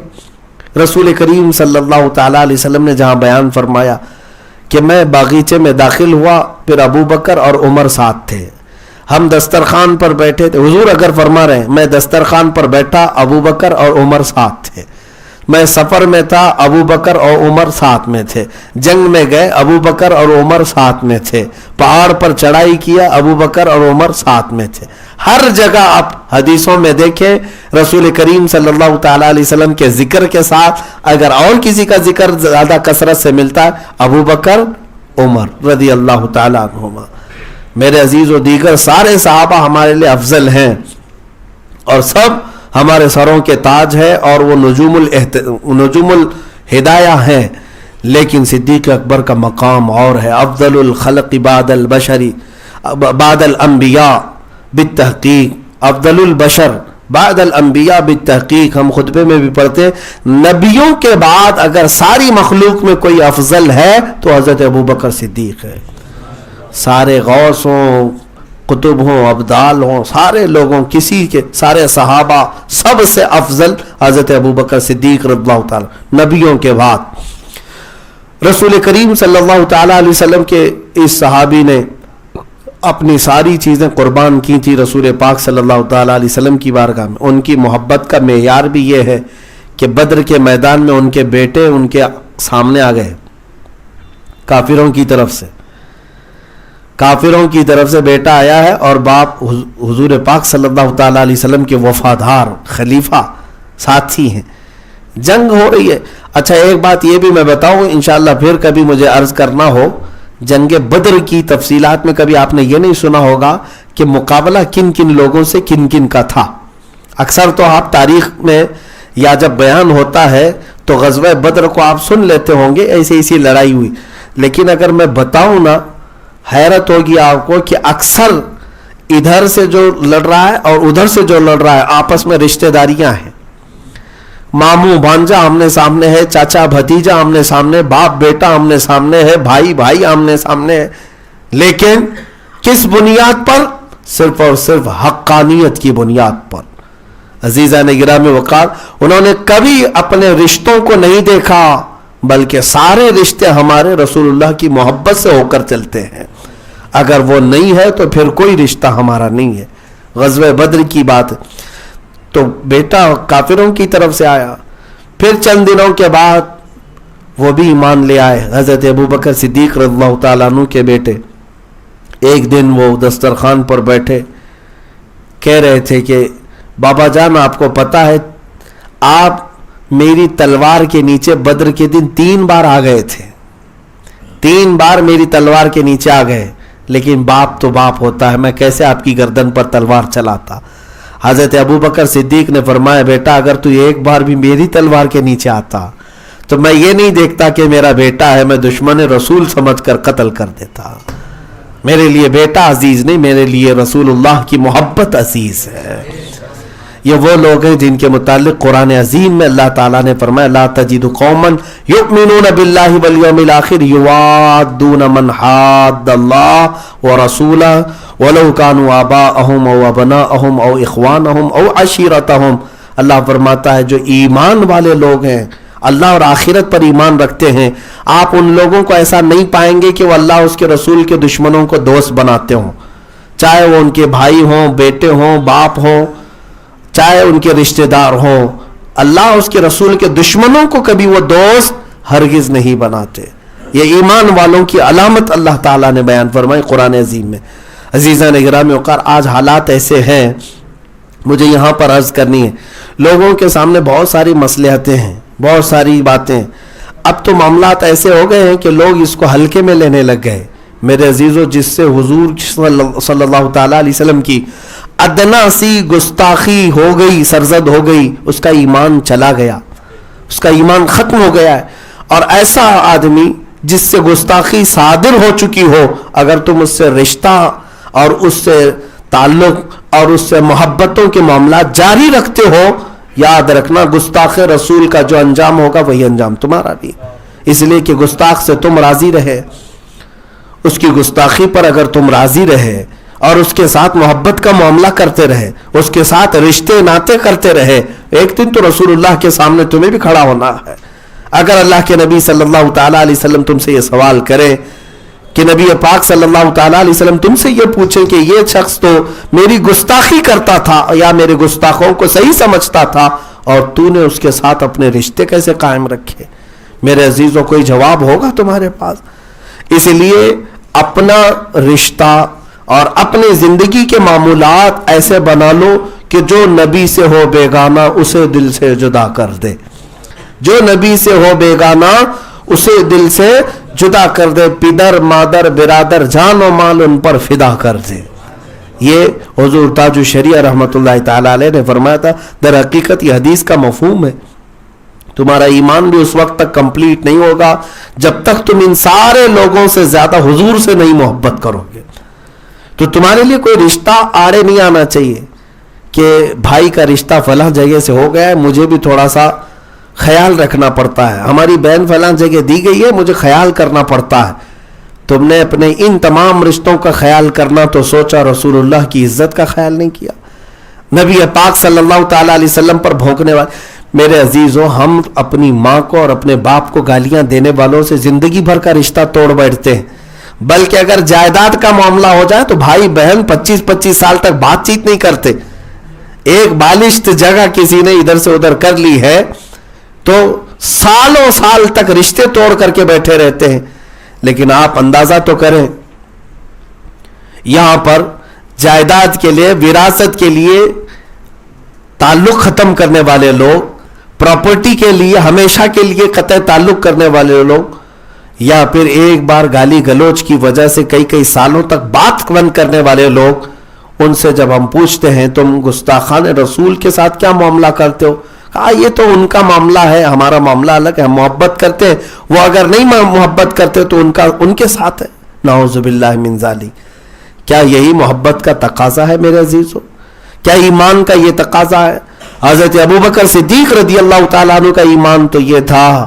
رسول کریم صلی اللہ تعالیٰ علیہ وسلم نے جہاں بیان فرمایا کہ میں باغیچے میں داخل ہوا، پھر ابوبکر اور عمر ساتھ تھے، ہم دسترخوان پر بیٹھے تھے، حضور اگر فرما رہے ہیں میں دسترخوان پر بیٹھا، ابوبکر اور عمر ساتھ تھے، میں سفر میں تھا، ابوبکر اور عمر ساتھ میں تھے، جنگ میں گئے، ابوبکر اور عمر ساتھ میں تھے، پہاڑ پر چڑھائی کیا، ابوبکر اور عمر ساتھ میں تھے۔ ہر جگہ آپ حدیثوں میں دیکھیں رسول کریم صلی اللہ تعالیٰ علیہ وسلم کے ذکر کے ساتھ اگر اور کسی کا ذکر زیادہ کثرت سے ملتا ہے، ابوبکر عمر رضی اللہ تعالیٰ عنہما۔ میرے عزیز و دیگر سارے صحابہ ہمارے لیے افضل ہیں اور سب ہمارے سروں کے تاج ہے اور وہ نجوم الہدایہ ہیں، لیکن صدیق اکبر کا مقام اور ہے، افضل الخلق بعد البشری بعد الانبیاء بالتحقیق، افضل البشر بعد الانبیاء بالتحقیق۔ ہم خطبے میں بھی پڑھتے نبیوں کے بعد اگر ساری مخلوق میں کوئی افضل ہے تو حضرت ابوبکر صدیق ہے۔ سارے غوث ہوں، قطب ہوں، ابدال ہوں، سارے لوگوں کسی کے سارے صحابہ سب سے افضل حضرت ابوبکر صدیق رضی اللہ تعالی نبیوں کے بعد۔ رسول کریم صلی اللہ تعالی علیہ وسلم کے اس صحابی نے اپنی ساری چیزیں قربان کی تھی رسول پاک صلی اللہ تعالی علیہ وسلم کی بارگاہ میں۔ ان کی محبت کا معیار بھی یہ ہے کہ بدر کے میدان میں ان کے بیٹے ان کے سامنے آ گئے، کافروں کی طرف سے بیٹا آیا ہے اور باپ حضور پاک صلی اللہ تعالیٰ علیہ وسلم کے وفادار خلیفہ ساتھی ہیں، جنگ ہو رہی ہے۔ اچھا ایک بات یہ بھی میں بتاؤں انشاءاللہ پھر کبھی مجھے عرض کرنا ہو، جنگ بدر کی تفصیلات میں کبھی آپ نے یہ نہیں سنا ہوگا کہ مقابلہ کن کن لوگوں سے کن کن کا تھا۔ اکثر تو آپ تاریخ میں یا جب بیان ہوتا ہے تو غزوہ بدر کو آپ سن لیتے ہوں گے ایسی لڑائی ہوئی، لیکن اگر میں بتاؤں نا حیرت ہوگی آپ کو کہ اکثر ادھر سے جو لڑ رہا ہے اور ادھر سے جو لڑ رہا ہے آپس میں رشتہ داریاں ہیں، ماموں بھانجا آمنے سامنے ہے، چاچا بھتیجا آمنے سامنے، باپ بیٹا آمنے سامنے ہے، بھائی آمنے سامنے ہے، لیکن کس بنیاد پر؟ صرف اور صرف حقانیت کی بنیاد پر۔ عزیزان گرامی وقار، انہوں نے کبھی اپنے رشتوں کو نہیں دیکھا بلکہ سارے رشتے ہمارے رسول اللہ کی محبت سے ہو کر چلتے ہیں، اگر وہ نہیں ہے تو پھر کوئی رشتہ ہمارا نہیں ہے۔ غزوہ بدر کی بات، تو بیٹا کافروں کی طرف سے آیا، پھر چند دنوں کے بعد وہ بھی ایمان لے آئے، حضرت ابوبکر صدیق رضی اللہ تعالیٰ عنہ کے بیٹے۔ ایک دن وہ دسترخوان پر بیٹھے کہہ رہے تھے کہ بابا جان آپ کو پتا ہے آپ میری تلوار کے نیچے بدر کے دن 3 بار آ گئے تھے، 3 بار میری تلوار کے نیچے آ گئے، لیکن باپ تو باپ ہوتا ہے، میں کیسے آپ کی گردن پر تلوار چلاتا۔ حضرت ابوبکر صدیق نے فرمایا بیٹا اگر تو ایک بار بھی میری تلوار کے نیچے آتا تو میں یہ نہیں دیکھتا کہ میرا بیٹا ہے، میں دشمن رسول سمجھ کر قتل کر دیتا۔ میرے لیے بیٹا عزیز نہیں، میرے لیے رسول اللہ کی محبت عزیز ہے۔ یہ وہ لوگ ہیں جن کے متعلق قرآن عظیم میں اللہ تعالیٰ نے فرمایا لا تجد قوما یؤمنون باللہ والیوم الآخر یوادون من حاد اللہ ورسولہ ولو كانوا آباءهم او ابناءهم او اخوانهم او عشیرتهم۔ اللہ فرماتا ہے جو ایمان والے لوگ ہیں، اللہ اور آخرت پر ایمان رکھتے ہیں، آپ ان لوگوں کو ایسا نہیں پائیں گے کہ وہ اللہ اس کے رسول کے دشمنوں کو دوست بناتے ہوں، چاہے وہ ان کے بھائی ہوں، بیٹے ہوں، باپ ہوں، چاہے ان کے رشتہ دار ہوں، اللہ اس کے رسول کے دشمنوں کو کبھی وہ دوست ہرگز نہیں بناتے۔ یہ ایمان والوں کی علامت اللہ تعالیٰ نے بیان فرمائی قرآن عظیم میں. عزیزان گرامی وقار، آج حالات ایسے ہیں، مجھے یہاں پر عرض کرنی ہے، لوگوں کے سامنے بہت ساری مصلحتیں ہیں، بہت ساری باتیں، اب تو معاملات ایسے ہو گئے ہیں کہ لوگ اس کو ہلکے میں لینے لگ گئے. میرے عزیزو، جس سے حضور صلی اللہ تعالیٰ علیہ وسلم کی ادنا سی گستاخی ہو گئی، سرزد ہو گئی، اس کا ایمان چلا گیا، اس کا ایمان ختم ہو گیا ہے. اور ایسا آدمی جس سے گستاخی صادر ہو چکی ہو، اگر تم اس سے رشتہ اور اس سے تعلق اور اس سے محبتوں کے معاملات جاری رکھتے ہو، یاد رکھنا گستاخ رسول کا جو انجام ہوگا وہی انجام تمہارا بھی. اس لیے کہ گستاخ سے تم راضی رہے، اس کی گستاخی پر اگر تم راضی رہے اور اس کے ساتھ محبت کا معاملہ کرتے رہے، اس کے ساتھ رشتے ناطے کرتے رہے، ایک دن تو رسول اللہ کے سامنے تمہیں بھی کھڑا ہونا ہے. اگر اللہ کے نبی صلی اللہ تعالیٰ علیہ وسلم تم سے یہ سوال کرے کہ نبی پاک صلی اللہ تعالیٰ علیہ وسلم تم سے یہ پوچھیں کہ یہ شخص تو میری گستاخی کرتا تھا یا میرے گستاخوں کو صحیح سمجھتا تھا اور تو نے اس کے ساتھ اپنے رشتے کیسے قائم رکھے، میرے عزیزوں کوئی جواب ہوگا تمہارے پاس. اس لیے اپنا رشتہ اور اپنی زندگی کے معمولات ایسے بنا لو کہ جو نبی سے ہو بیگانہ اسے دل سے جدا کر دے، جو نبی سے ہو بیگانہ اسے دل سے جدا کر دے، پدر مادر برادر جان و مال ان پر فدا کر دے. یہ حضور تاج الشریعہ رحمۃ اللہ تعالی علیہ نے فرمایا تھا. در حقیقت یہ حدیث کا مفہوم ہے. تمہارا ایمان بھی اس وقت تک کمپلیٹ نہیں ہوگا جب تک تم ان سارے لوگوں سے زیادہ حضور سے نہیں محبت کرو گے. تو تمہارے لیے کوئی رشتہ آڑے نہیں آنا چاہیے کہ بھائی کا رشتہ فلاں جگہ سے ہو گیا ہے، مجھے بھی تھوڑا سا خیال رکھنا پڑتا ہے، ہماری بہن فلاں جگہ دی گئی ہے، مجھے خیال کرنا پڑتا ہے. تم نے اپنے ان تمام رشتوں کا خیال کرنا تو سوچا رسول اللہ کی عزت کا خیال نہیں کیا، نبی پاک صلی اللہ تعالیٰ علیہ وسلم پر بھونکنے والے. میرے عزیزوں، ہم اپنی ماں کو اور اپنے باپ کو گالیاں دینے والوں سے زندگی بھر کا رشتہ توڑ بیٹھتے ہیں، بلکہ اگر جائیداد کا معاملہ ہو جائے تو بھائی بہن 25-25 سال تک بات چیت نہیں کرتے. ایک بالشت جگہ کسی نے ادھر سے ادھر کر لی ہے تو سالوں سال تک رشتے توڑ کر کے بیٹھے رہتے ہیں. لیکن آپ اندازہ تو کریں، یہاں پر جائیداد کے لیے، وراثت کے لیے تعلق ختم کرنے والے لوگ، پراپرٹی کے لیے ہمیشہ کے لیے قطع تعلق کرنے والے لوگ، یا پھر ایک بار گالی گلوچ کی وجہ سے کئی سالوں تک بات بند کرنے والے لوگ، ان سے جب ہم پوچھتے ہیں تم گستاخان رسول کے ساتھ کیا معاملہ کرتے ہو، کہا یہ تو ان کا معاملہ ہے، ہمارا معاملہ الگ ہے، ہم محبت کرتے ہیں، وہ اگر نہیں محبت کرتے تو ان کے ساتھ ہے. نعوذ باللہ من ذالک. کیا یہی محبت کا تقاضا ہے میرے عزیزو؟ کیا ایمان کا یہ تقاضا ہے؟ حضرت ابوبکر صدیق رضی اللہ تعالیٰ عنہ کا ایمان تو یہ تھا.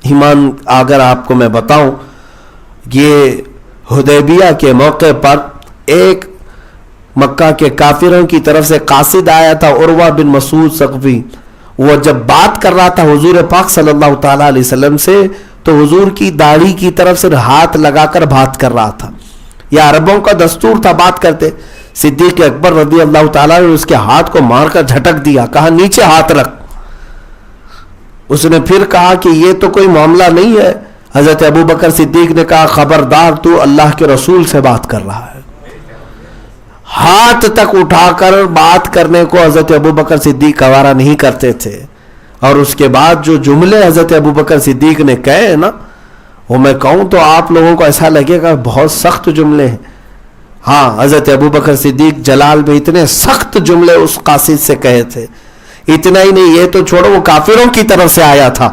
ایمان اگر آپ کو میں بتاؤں، یہ حدیبیہ کے موقع پر ایک مکہ کے کافروں کی طرف سے قاصد آیا تھا، عروہ بن مسعود ثقفی. وہ جب بات کر رہا تھا حضور پاک صلی اللہ تعالیٰ علیہ وسلم سے تو حضور کی داڑھی کی طرف سے ہاتھ لگا کر بات کر رہا تھا. یہ عربوں کا دستور تھا بات کرتے. صدیق اکبر رضی اللہ تعالیٰ نے اس کے ہاتھ کو مار کر جھٹک دیا، کہا نیچے ہاتھ رکھ. اس نے پھر کہا کہ یہ تو کوئی معاملہ نہیں ہے. حضرت ابوبکر صدیق نے کہا خبردار، تو اللہ کے رسول سے بات کر رہا ہے. ہاتھ تک اٹھا کر بات کرنے کو حضرت ابوبکر صدیق گوارا نہیں کرتے تھے. اور اس کے بعد جو جملے حضرت ابوبکر صدیق نے کہے نا، وہ میں کہوں تو آپ لوگوں کو ایسا لگے گا بہت سخت جملے ہیں. ہاں، حضرت ابوبکر صدیق جلال میں اتنے سخت جملے اس قاصد سے کہے تھے. اتنا ہی نہیں، یہ تو چھوڑو، وہ کافروں کی طرف سے آیا تھا،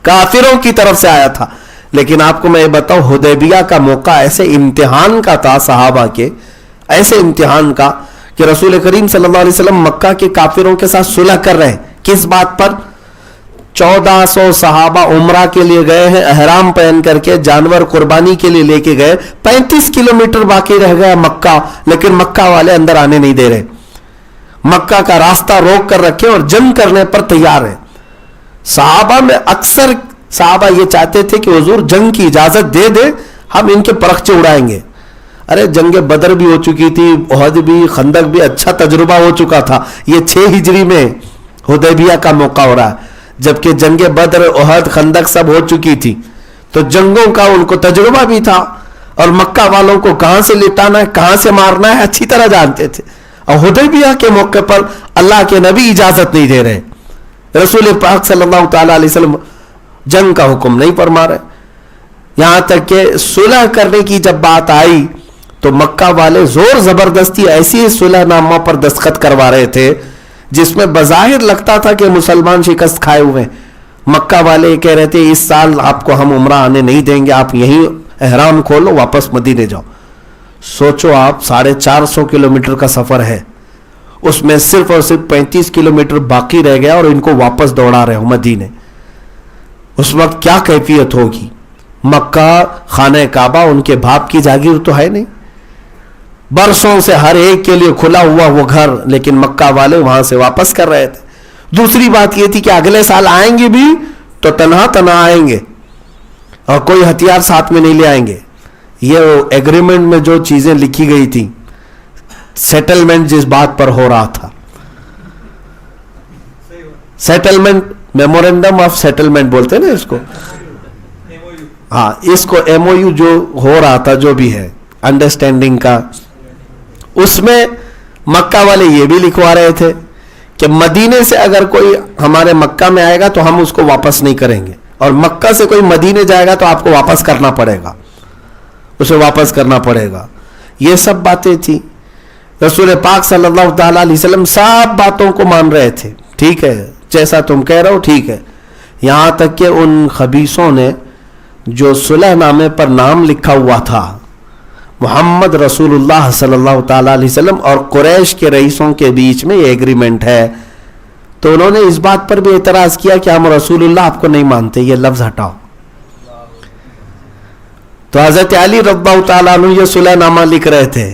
کافروں کی طرف سے آیا تھا. لیکن آپ کو میں یہ بتاؤں، حدیبیہ کا موقع ایسے امتحان کا تھا صحابہ کے، ایسے امتحان کا کہ رسول کریم صلی اللہ علیہ وسلم مکہ کے کافروں کے ساتھ صلح کر رہے ہیں. کس بات پر؟ 1400 صحابہ عمرہ کے لیے گئے ہیں، احرام پہن کر کے، جانور قربانی کے لیے لے کے گئے. 35 کلومیٹر باقی رہ گیا مکہ، لیکن مکہ والے اندر آنے نہیں دے رہے. مکہ کا راستہ روک کر رکھے اور جنگ کرنے پر تیار ہیں. صحابہ میں اکثر صحابہ یہ چاہتے تھے کہ حضور جنگ کی اجازت دے دے، ہم ان کے پرخچے اڑائیں گے. ارے جنگ بدر بھی ہو چکی تھی، احد بھی، خندق بھی، اچھا تجربہ ہو چکا تھا. یہ 6 ہجری میں حدیبیہ کا موقع ہو رہا ہے، جبکہ جنگ بدر، احد، خندق سب ہو چکی تھی. تو جنگوں کا ان کو تجربہ بھی تھا اور مکہ والوں کو کہاں سے لٹانا ہے کہاں سے مارنا ہے اچھی طرح جانتے تھے. اور حدیبیہ کے موقع پر اللہ کے نبی اجازت نہیں دے رہے, رسول پاک صلی اللہ تعالی علیہ وسلم جنگ کا حکم نہیں فرما رہے. یہاں تک کہ صلح کرنے کی جب بات آئی تو مکہ والے زور زبردستی ایسی صلح نامہ پر دستخط کروا رہے تھے جس میں بظاہر لگتا تھا کہ مسلمان شکست کھائے ہوئے ہیں. مکہ والے کہہ رہے تھے اس سال آپ کو ہم عمرہ آنے نہیں دیں گے, آپ یہیں احرام کھولو واپس مدینے جاؤ. سوچو آپ 450 کلومیٹر کا سفر ہے, اس میں صرف اور صرف 35 کلومیٹر باقی رہ گیا اور ان کو واپس دوڑا رہے ہو مدینے. اس وقت کیا کیفیت ہوگی؟ مکہ خانہ کعبہ ان کے باپ کی جاگیر تو ہے نہیں, برسوں سے ہر ایک کے لیے کھلا ہوا وہ گھر, لیکن مکہ والے وہاں سے واپس کر رہے تھے. دوسری بات یہ تھی کہ اگلے سال آئیں گے بھی تو تنہا تنہا آئیں گے اور کوئی ہتھیار ساتھ میں نہیں لے آئیں گے. یہ ایگریمنٹ میں جو چیزیں لکھی گئی تھی, سیٹلمنٹ جس بات پر ہو رہا تھا, سیٹلمنٹ میمورینڈم آف سیٹلمنٹ بولتے ہیں نا اس کو, ہاں اس کو ایم او یو جو ہو رہا تھا جو بھی ہے انڈرسٹینڈنگ کا, اس میں مکہ والے یہ بھی لکھوا رہے تھے کہ مدینے سے اگر کوئی ہمارے مکہ میں آئے گا تو ہم اس کو واپس نہیں کریں گے, اور مکہ سے کوئی مدینے جائے گا تو آپ کو واپس کرنا پڑے گا, اسے واپس کرنا پڑے گا. یہ سب باتیں تھیں. رسول پاک صلی اللہ تعالی علیہ وسلم سب باتوں کو مان رہے تھے, ٹھیک ہے جیسا تم کہہ رہے ہو ٹھیک ہے. یہاں تک کہ ان خبیثوں نے جو صلح نامے پر نام لکھا ہوا تھا محمد رسول اللہ صلی اللہ تعالی علیہ وسلم اور قریش کے رئیسوں کے بیچ میں یہ ایگریمنٹ ہے, تو انہوں نے اس بات پر بھی اعتراض کیا کہ ہم رسول اللہ آپ کو نہیں مانتے, یہ لفظ ہٹاؤ. تو حضرت علی رضی اللہ تعالیٰ عنہ یہ صلح نامہ لکھ رہے تھے,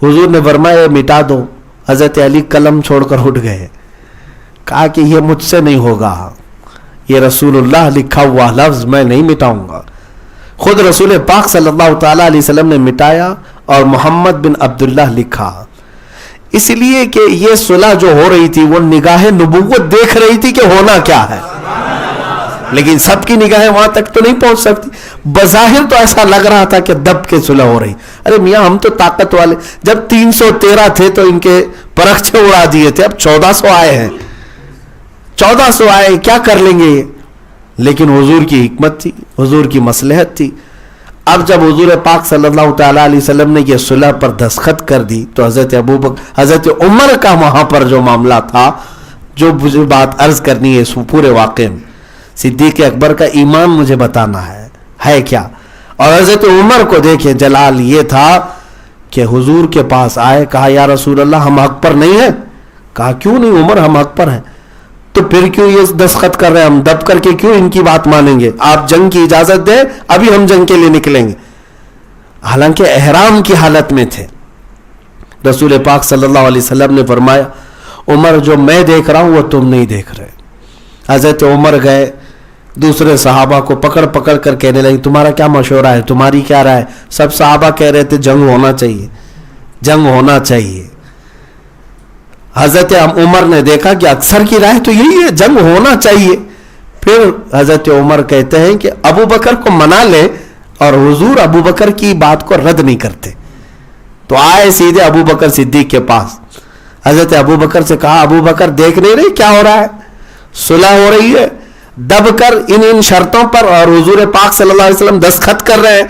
حضور نے فرمایا مٹا دو. حضرت علی قلم چھوڑ کر اٹھ گئے, کہا کہ یہ مجھ سے نہیں ہوگا, یہ رسول اللہ لکھا ہوا لفظ میں نہیں مٹاؤں گا. خود رسول پاک صلی اللہ تعالی علیہ وسلم نے مٹایا اور محمد بن عبداللہ لکھا, اس لیے کہ یہ صلح جو ہو رہی تھی وہ نگاہ نبوت دیکھ رہی تھی کہ ہونا کیا ہے, لیکن سب کی نگاہیں وہاں تک تو نہیں پہنچ سکتی. بظاہر تو ایسا لگ رہا تھا کہ دب کے صلح ہو رہی. ارے میاں ہم تو طاقت والے, جب 313 تھے تو ان کے پرخچے اڑا دیے تھے, اب 1400 آئے ہیں, 1400 آئے کیا کر لیں گے یہ. لیکن حضور کی حکمت تھی, حضور کی مصلحت تھی. اب جب حضور پاک صلی اللہ تعالی علیہ وسلم نے یہ صلح پر دستخط کر دی تو حضرت عمر کا وہاں پر جو معاملہ تھا, جو مجھے بات عرض کرنی ہے اس پورے واقعے میں, صدیق اکبر کا ایمان مجھے بتانا ہے کیا. اور حضرت عمر کو دیکھیں, جلال یہ تھا کہ حضور کے پاس آئے, کہا یا رسول اللہ ہم حق پر نہیں ہیں. کہا کیوں نہیں عمر, ہم حق پر ہیں. تو پھر کیوں یہ دستخط کر رہے ہیں, ہم دب کر کے کیوں ان کی بات مانیں گے, آپ جنگ کی اجازت دیں, ابھی ہم جنگ کے لیے نکلیں گے. حالانکہ احرام کی حالت میں تھے. رسول پاک صلی اللہ علیہ وسلم نے فرمایا عمر جو میں دیکھ رہا ہوں وہ تم نہیں دیکھ رہے. حضرت عمر گئے, دوسرے صحابہ کو پکڑ پکڑ کر کہنے لگے تمہارا کیا مشورہ ہے, تمہاری کیا رائے. سب صحابہ کہہ رہے تھے جنگ ہونا چاہیے, جنگ ہونا چاہیے. حضرت عمر نے دیکھا کہ اکثر کی رائے تو یہی ہے, جنگ ہونا چاہیے. پھر حضرت عمر کہتے ہیں کہ ابو بکر کو منا لے, اور حضور ابو بکر کی بات کو رد نہیں کرتے. تو آئے سیدھے ابو بکر صدیق کے پاس. حضرت ابو بکر سے کہا ابو بکر دیکھ نہیں رہے کیا ہو رہا ہے, صلح ہو رہی ہے, دب کر ان شرطوں پر, اور حضور پاک صلی اللہ علیہ وسلم دستخط کر رہے ہیں,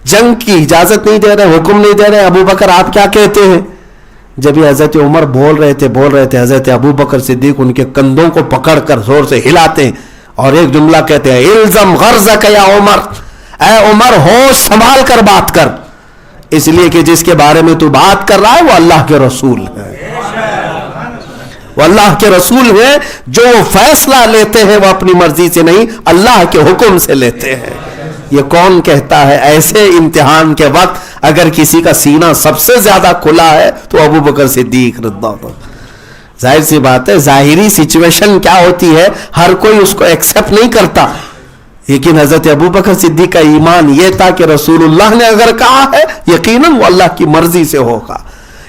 جنگ کی اجازت نہیں دے رہے, حکم نہیں دے رہے. ابو بکر آپ کیا کہتے ہیں. جب یہ حضرت عمر بول رہے تھے حضرت ابو بکر صدیق ان کے کندھوں کو پکڑ کر زور سے ہلاتے ہیں اور ایک جملہ کہتے ہیں الزم غرضک یا عمر, اے عمر ہوش سنبھال کر بات کر, اس لیے کہ جس کے بارے میں تو بات کر رہا ہے وہ اللہ کے رسول ہے. وہ اللہ کے رسول ہیں, جو فیصلہ لیتے ہیں وہ اپنی مرضی سے نہیں اللہ کے حکم سے لیتے ہیں. یہ کون کہتا ہے ایسے امتحان کے وقت اگر کسی کا سینہ سب سے زیادہ کھلا ہے تو ابو بکر صدیق رضی اللہ عنہ. ظاہر سی بات ہے ظاہری سچویشن کیا ہوتی ہے ہر کوئی اس کو ایکسپٹ نہیں کرتا, لیکن حضرت ابو بکر صدیق کا ایمان یہ تھا کہ رسول اللہ نے اگر کہا ہے یقیناً وہ اللہ کی مرضی سے ہوگا.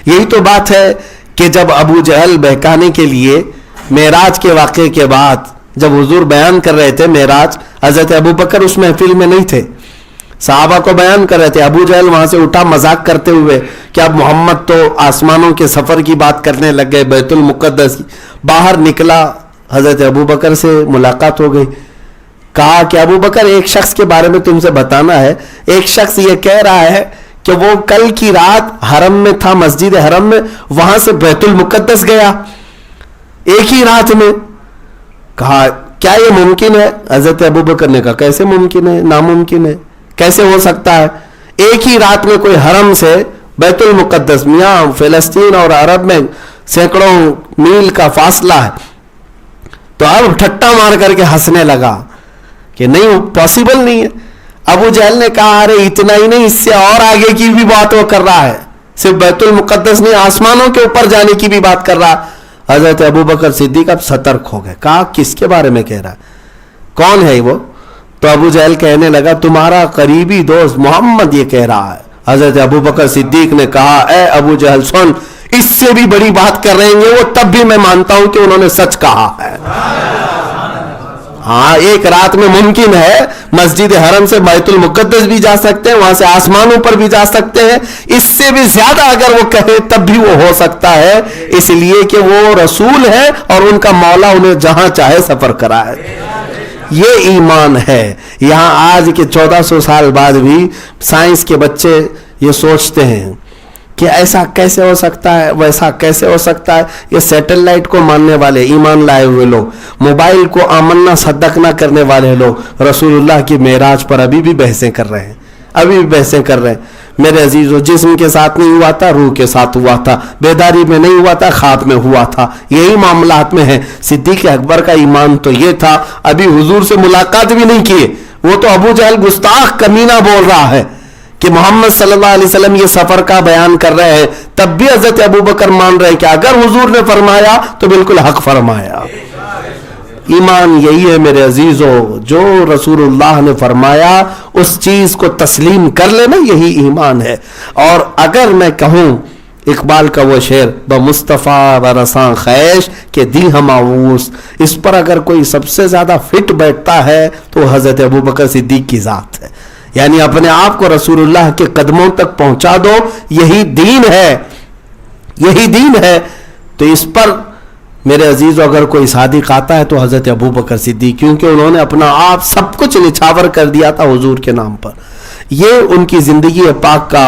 یہی تو بات ہے کہ جب ابو جہل بہکانے کے لیے معراج کے واقعے کے بعد جب حضور بیان کر رہے تھے معراج، حضرت ابو بکر اس محفل میں نہیں تھے، صحابہ کو بیان کر رہے تھے. ابو جہل وہاں سے اٹھا مذاق کرتے ہوئے کہ اب محمد تو آسمانوں کے سفر کی بات کرنے لگ گئے، بیت المقدس کی. باہر نکلا، حضرت ابو بکر سے ملاقات ہو گئی. کہا کہ ابو بکر ایک شخص کے بارے میں تم سے بتانا ہے. ایک شخص یہ کہہ رہا ہے کہ وہ کل کی رات حرم میں تھا، مسجد حرم میں، وہاں سے بیت المقدس گیا ایک ہی رات میں. کہا کیا یہ ممکن ہے؟ حضرت ابو بکر نے کہا کیسے ممکن ہے، ناممکن ہے، کیسے ہو سکتا ہے؟ ایک ہی رات میں کوئی حرم سے بیت المقدس، میاں فلسطین اور عرب میں سینکڑوں میل کا فاصلہ ہے. تو اب ٹھٹا مار کر کے ہنسنے لگا کہ نہیں، پاسبل نہیں ہے. ابو جہل نے کہا ارے اتنا ہی نہیں، اس سے اور آگے کی بھی بات وہ کر رہا ہے، صرف بیت المقدس نہیں، آسمانوں کے اوپر جانے کی بھی بات کر رہا. حضرت ابو بکر صدیق اب سترک ہو گئے. کہا کس کے بارے میں کہہ رہا ہے، کون ہے وہ؟ تو ابو جہل کہنے لگا تمہارا قریبی دوست محمد یہ کہہ رہا ہے. حضرت ابو بکر صدیق نے کہا اے ابو جہل سن، اس سے بھی بڑی بات کر رہے ہیں وہ، تب بھی میں مانتا ہوں کہ انہوں نے سچ کہا ہے. ہاں ایک رات میں ممکن ہے، مسجد حرم سے بیت المقدس بھی جا سکتے ہیں، وہاں سے آسمانوں پر بھی جا سکتے ہیں. اس سے بھی زیادہ اگر وہ کہے تب بھی وہ ہو سکتا ہے، اس لیے کہ وہ رسول ہے اور ان کا مولا انہیں جہاں چاہے سفر کرائے. یہ ایمان ہے. یہاں آج کے 1400 سال بعد بھی سائنس کے بچے یہ سوچتے ہیں کہ ایسا کیسے ہو سکتا ہے، ویسا کیسے ہو سکتا ہے. یہ سیٹلائٹ کو ماننے والے، ایمان لائے ہوئے لوگ، موبائل کو آمنا صدق نہ کرنے والے لوگ رسول اللہ کی معراج پر ابھی بھی بحثیں کر رہے ہیں، ابھی بھی بحثیں کر رہے ہیں. میرے عزیزو، جسم کے ساتھ نہیں ہوا تھا، روح کے ساتھ ہوا تھا، بیداری میں نہیں ہوا تھا، خواب میں ہوا تھا. یہی معاملات میں ہے. صدیق اکبر کا ایمان تو یہ تھا، ابھی حضور سے ملاقات بھی نہیں کیے، وہ تو ابو جہل گستاخ کمینہ بول رہا ہے کہ محمد صلی اللہ علیہ وسلم یہ سفر کا بیان کر رہے ہیں، تب بھی حضرت ابو بکر مان رہے کہ اگر حضور نے فرمایا تو بالکل حق فرمایا. ایمان یہی ہے میرے عزیزو، جو رسول اللہ نے فرمایا اس چیز کو تسلیم کر لینا، یہی ایمان ہے. اور اگر میں کہوں اقبال کا وہ شعر بمصطفیٰ برساں خیش کہ دی ہم آووس، اس پر اگر کوئی سب سے زیادہ فٹ بیٹھتا ہے تو حضرت ابو بکر صدیق کی ذات ہے. یعنی اپنے آپ کو رسول اللہ کے قدموں تک پہنچا دو، یہی دین ہے، یہی دین ہے. تو اس پر میرے عزیزو اگر کوئی صادق آتا ہے تو حضرت ابو بکر صدیق، کیونکہ انہوں نے اپنا آپ سب کچھ نچھاور کر دیا تھا حضور کے نام پر. یہ ان کی زندگی پاک کا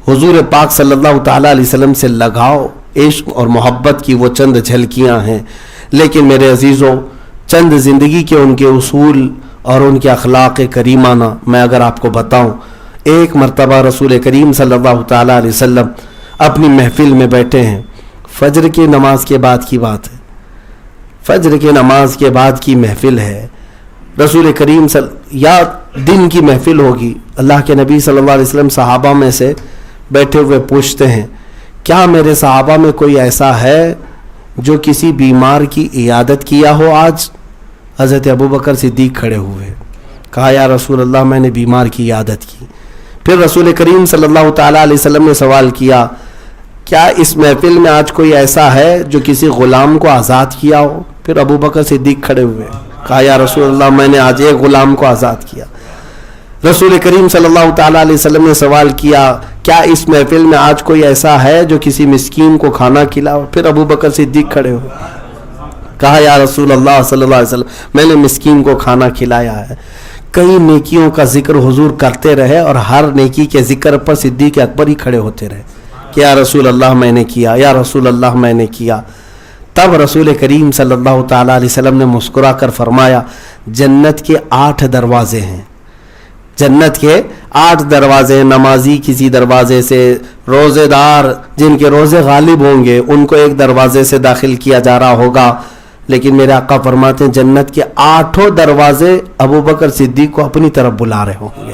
حضور پاک صلی اللہ تعالیٰ علیہ وسلم سے لگاؤ، عشق اور محبت کی وہ چند جھلکیاں ہیں. لیکن میرے عزیزو، چند زندگی کے ان کے اصول اور ان کے اخلاق کریمانہ میں اگر آپ کو بتاؤں. ایک مرتبہ رسول کریم صلی اللہ تعالیٰ علیہ وسلم اپنی محفل میں بیٹھے ہیں، فجر کی نماز کے بعد کی بات ہے، فجر کی نماز کے بعد کی محفل ہے. رسول کریم یا دن کی محفل ہوگی. اللہ کے نبی صلی اللہ علیہ وسلم صحابہ میں سے بیٹھے ہوئے پوچھتے ہیں کیا میرے صحابہ میں کوئی ایسا ہے جو کسی بیمار کی عیادت کیا ہو آج؟ حضرت ابو بکر صدیق کھڑے ہوئے. کہا یا رسول اللہ میں نے بیمار کی عیادت کی. پھر رسول کریم صلی اللہ تعالیٰ علیہ وسلم نے سوال کیا کیا اس محفل میں آج کوئی ایسا ہے جو کسی غلام کو آزاد کیا ہو؟ پھر ابو بکر صدیق کھڑے ہوئے. کہا یا رسول اللہ میں نے آج ایک غلام کو آزاد کیا. رسول کریم صلی اللہ تعالیٰ علیہ وسلم نے سوال کیا کیا اس محفل میں آج کوئی ایسا ہے جو کسی مسکین کو کھانا کھلاؤ؟ پھر ابو بکر صدیق کھڑے ہوئے. کہا یا رسول اللہ صلی اللہ علیہ وسلم میں نے مسکین کو کھانا کھلایا ہے. کئی نیکیوں کا ذکر حضور کرتے رہے اور ہر نیکی کے ذکر پر صدیق اکبر ہی کھڑے ہوتے رہے کہ یا رسول اللہ میں نے کیا، یا رسول اللہ میں نے کیا. تب رسول کریم صلی اللہ تعالیٰ علیہ وسلم نے مسکرا کر فرمایا جنت کے 8 دروازے ہیں، جنت کے 8 دروازے. نمازی کسی دروازے سے، روزے دار جن کے روزے غالب ہوں گے ان کو ایک دروازے سے داخل کیا جا رہا ہوگا. لیکن میرے آقا فرماتے ہیں جنت کے 8 دروازے ابو بکر صدیق کو اپنی طرف بلا رہے ہوں گے.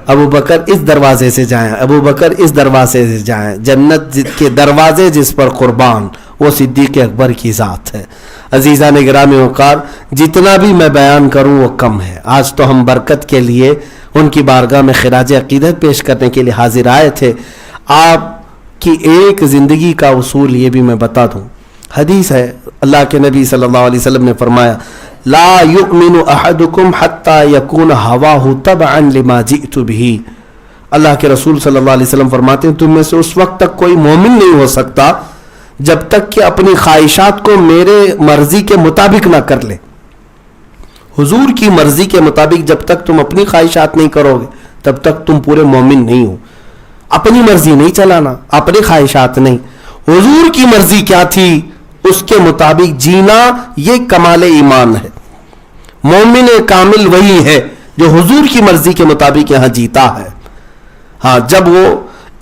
ابو بکر اس دروازے سے جائیں، ابو بکر اس دروازے سے جائیں. جنت کے دروازے جس پر قربان، وہ صدیق اکبر کی ذات ہے. عزیزان گرامی وقار، جتنا بھی میں بیان کروں وہ کم ہے. آج تو ہم برکت کے لیے ان کی بارگاہ میں خراج عقیدت پیش کرنے کے لیے حاضر آئے تھے. آپ کی ایک زندگی کا اصول یہ بھی میں بتا دوں حدیث ہے, اللہ کے نبی صلی اللہ علیہ وسلم نے فرمایا لا یؤمن احدکم حتی یکون ہواہ تبعا لما جئت بہ. اللہ کے رسول صلی اللہ علیہ وسلم فرماتے ہیں تم میں سے اس وقت تک کوئی مومن نہیں ہو سکتا جب تک کہ اپنی خواہشات کو میرے مرضی کے مطابق نہ کر لے. حضور کی مرضی کے مطابق جب تک تم اپنی خواہشات نہیں کرو گے تب تک تم پورے مومن نہیں ہو. اپنی مرضی نہیں چلانا, اپنی خواہشات نہیں, حضور کی مرضی کیا تھی اس کے مطابق جینا, یہ کمال ایمان ہے. مومن کامل وہی ہے جو حضور کی مرضی کے مطابق یہاں جیتا ہے. ہاں, جب وہ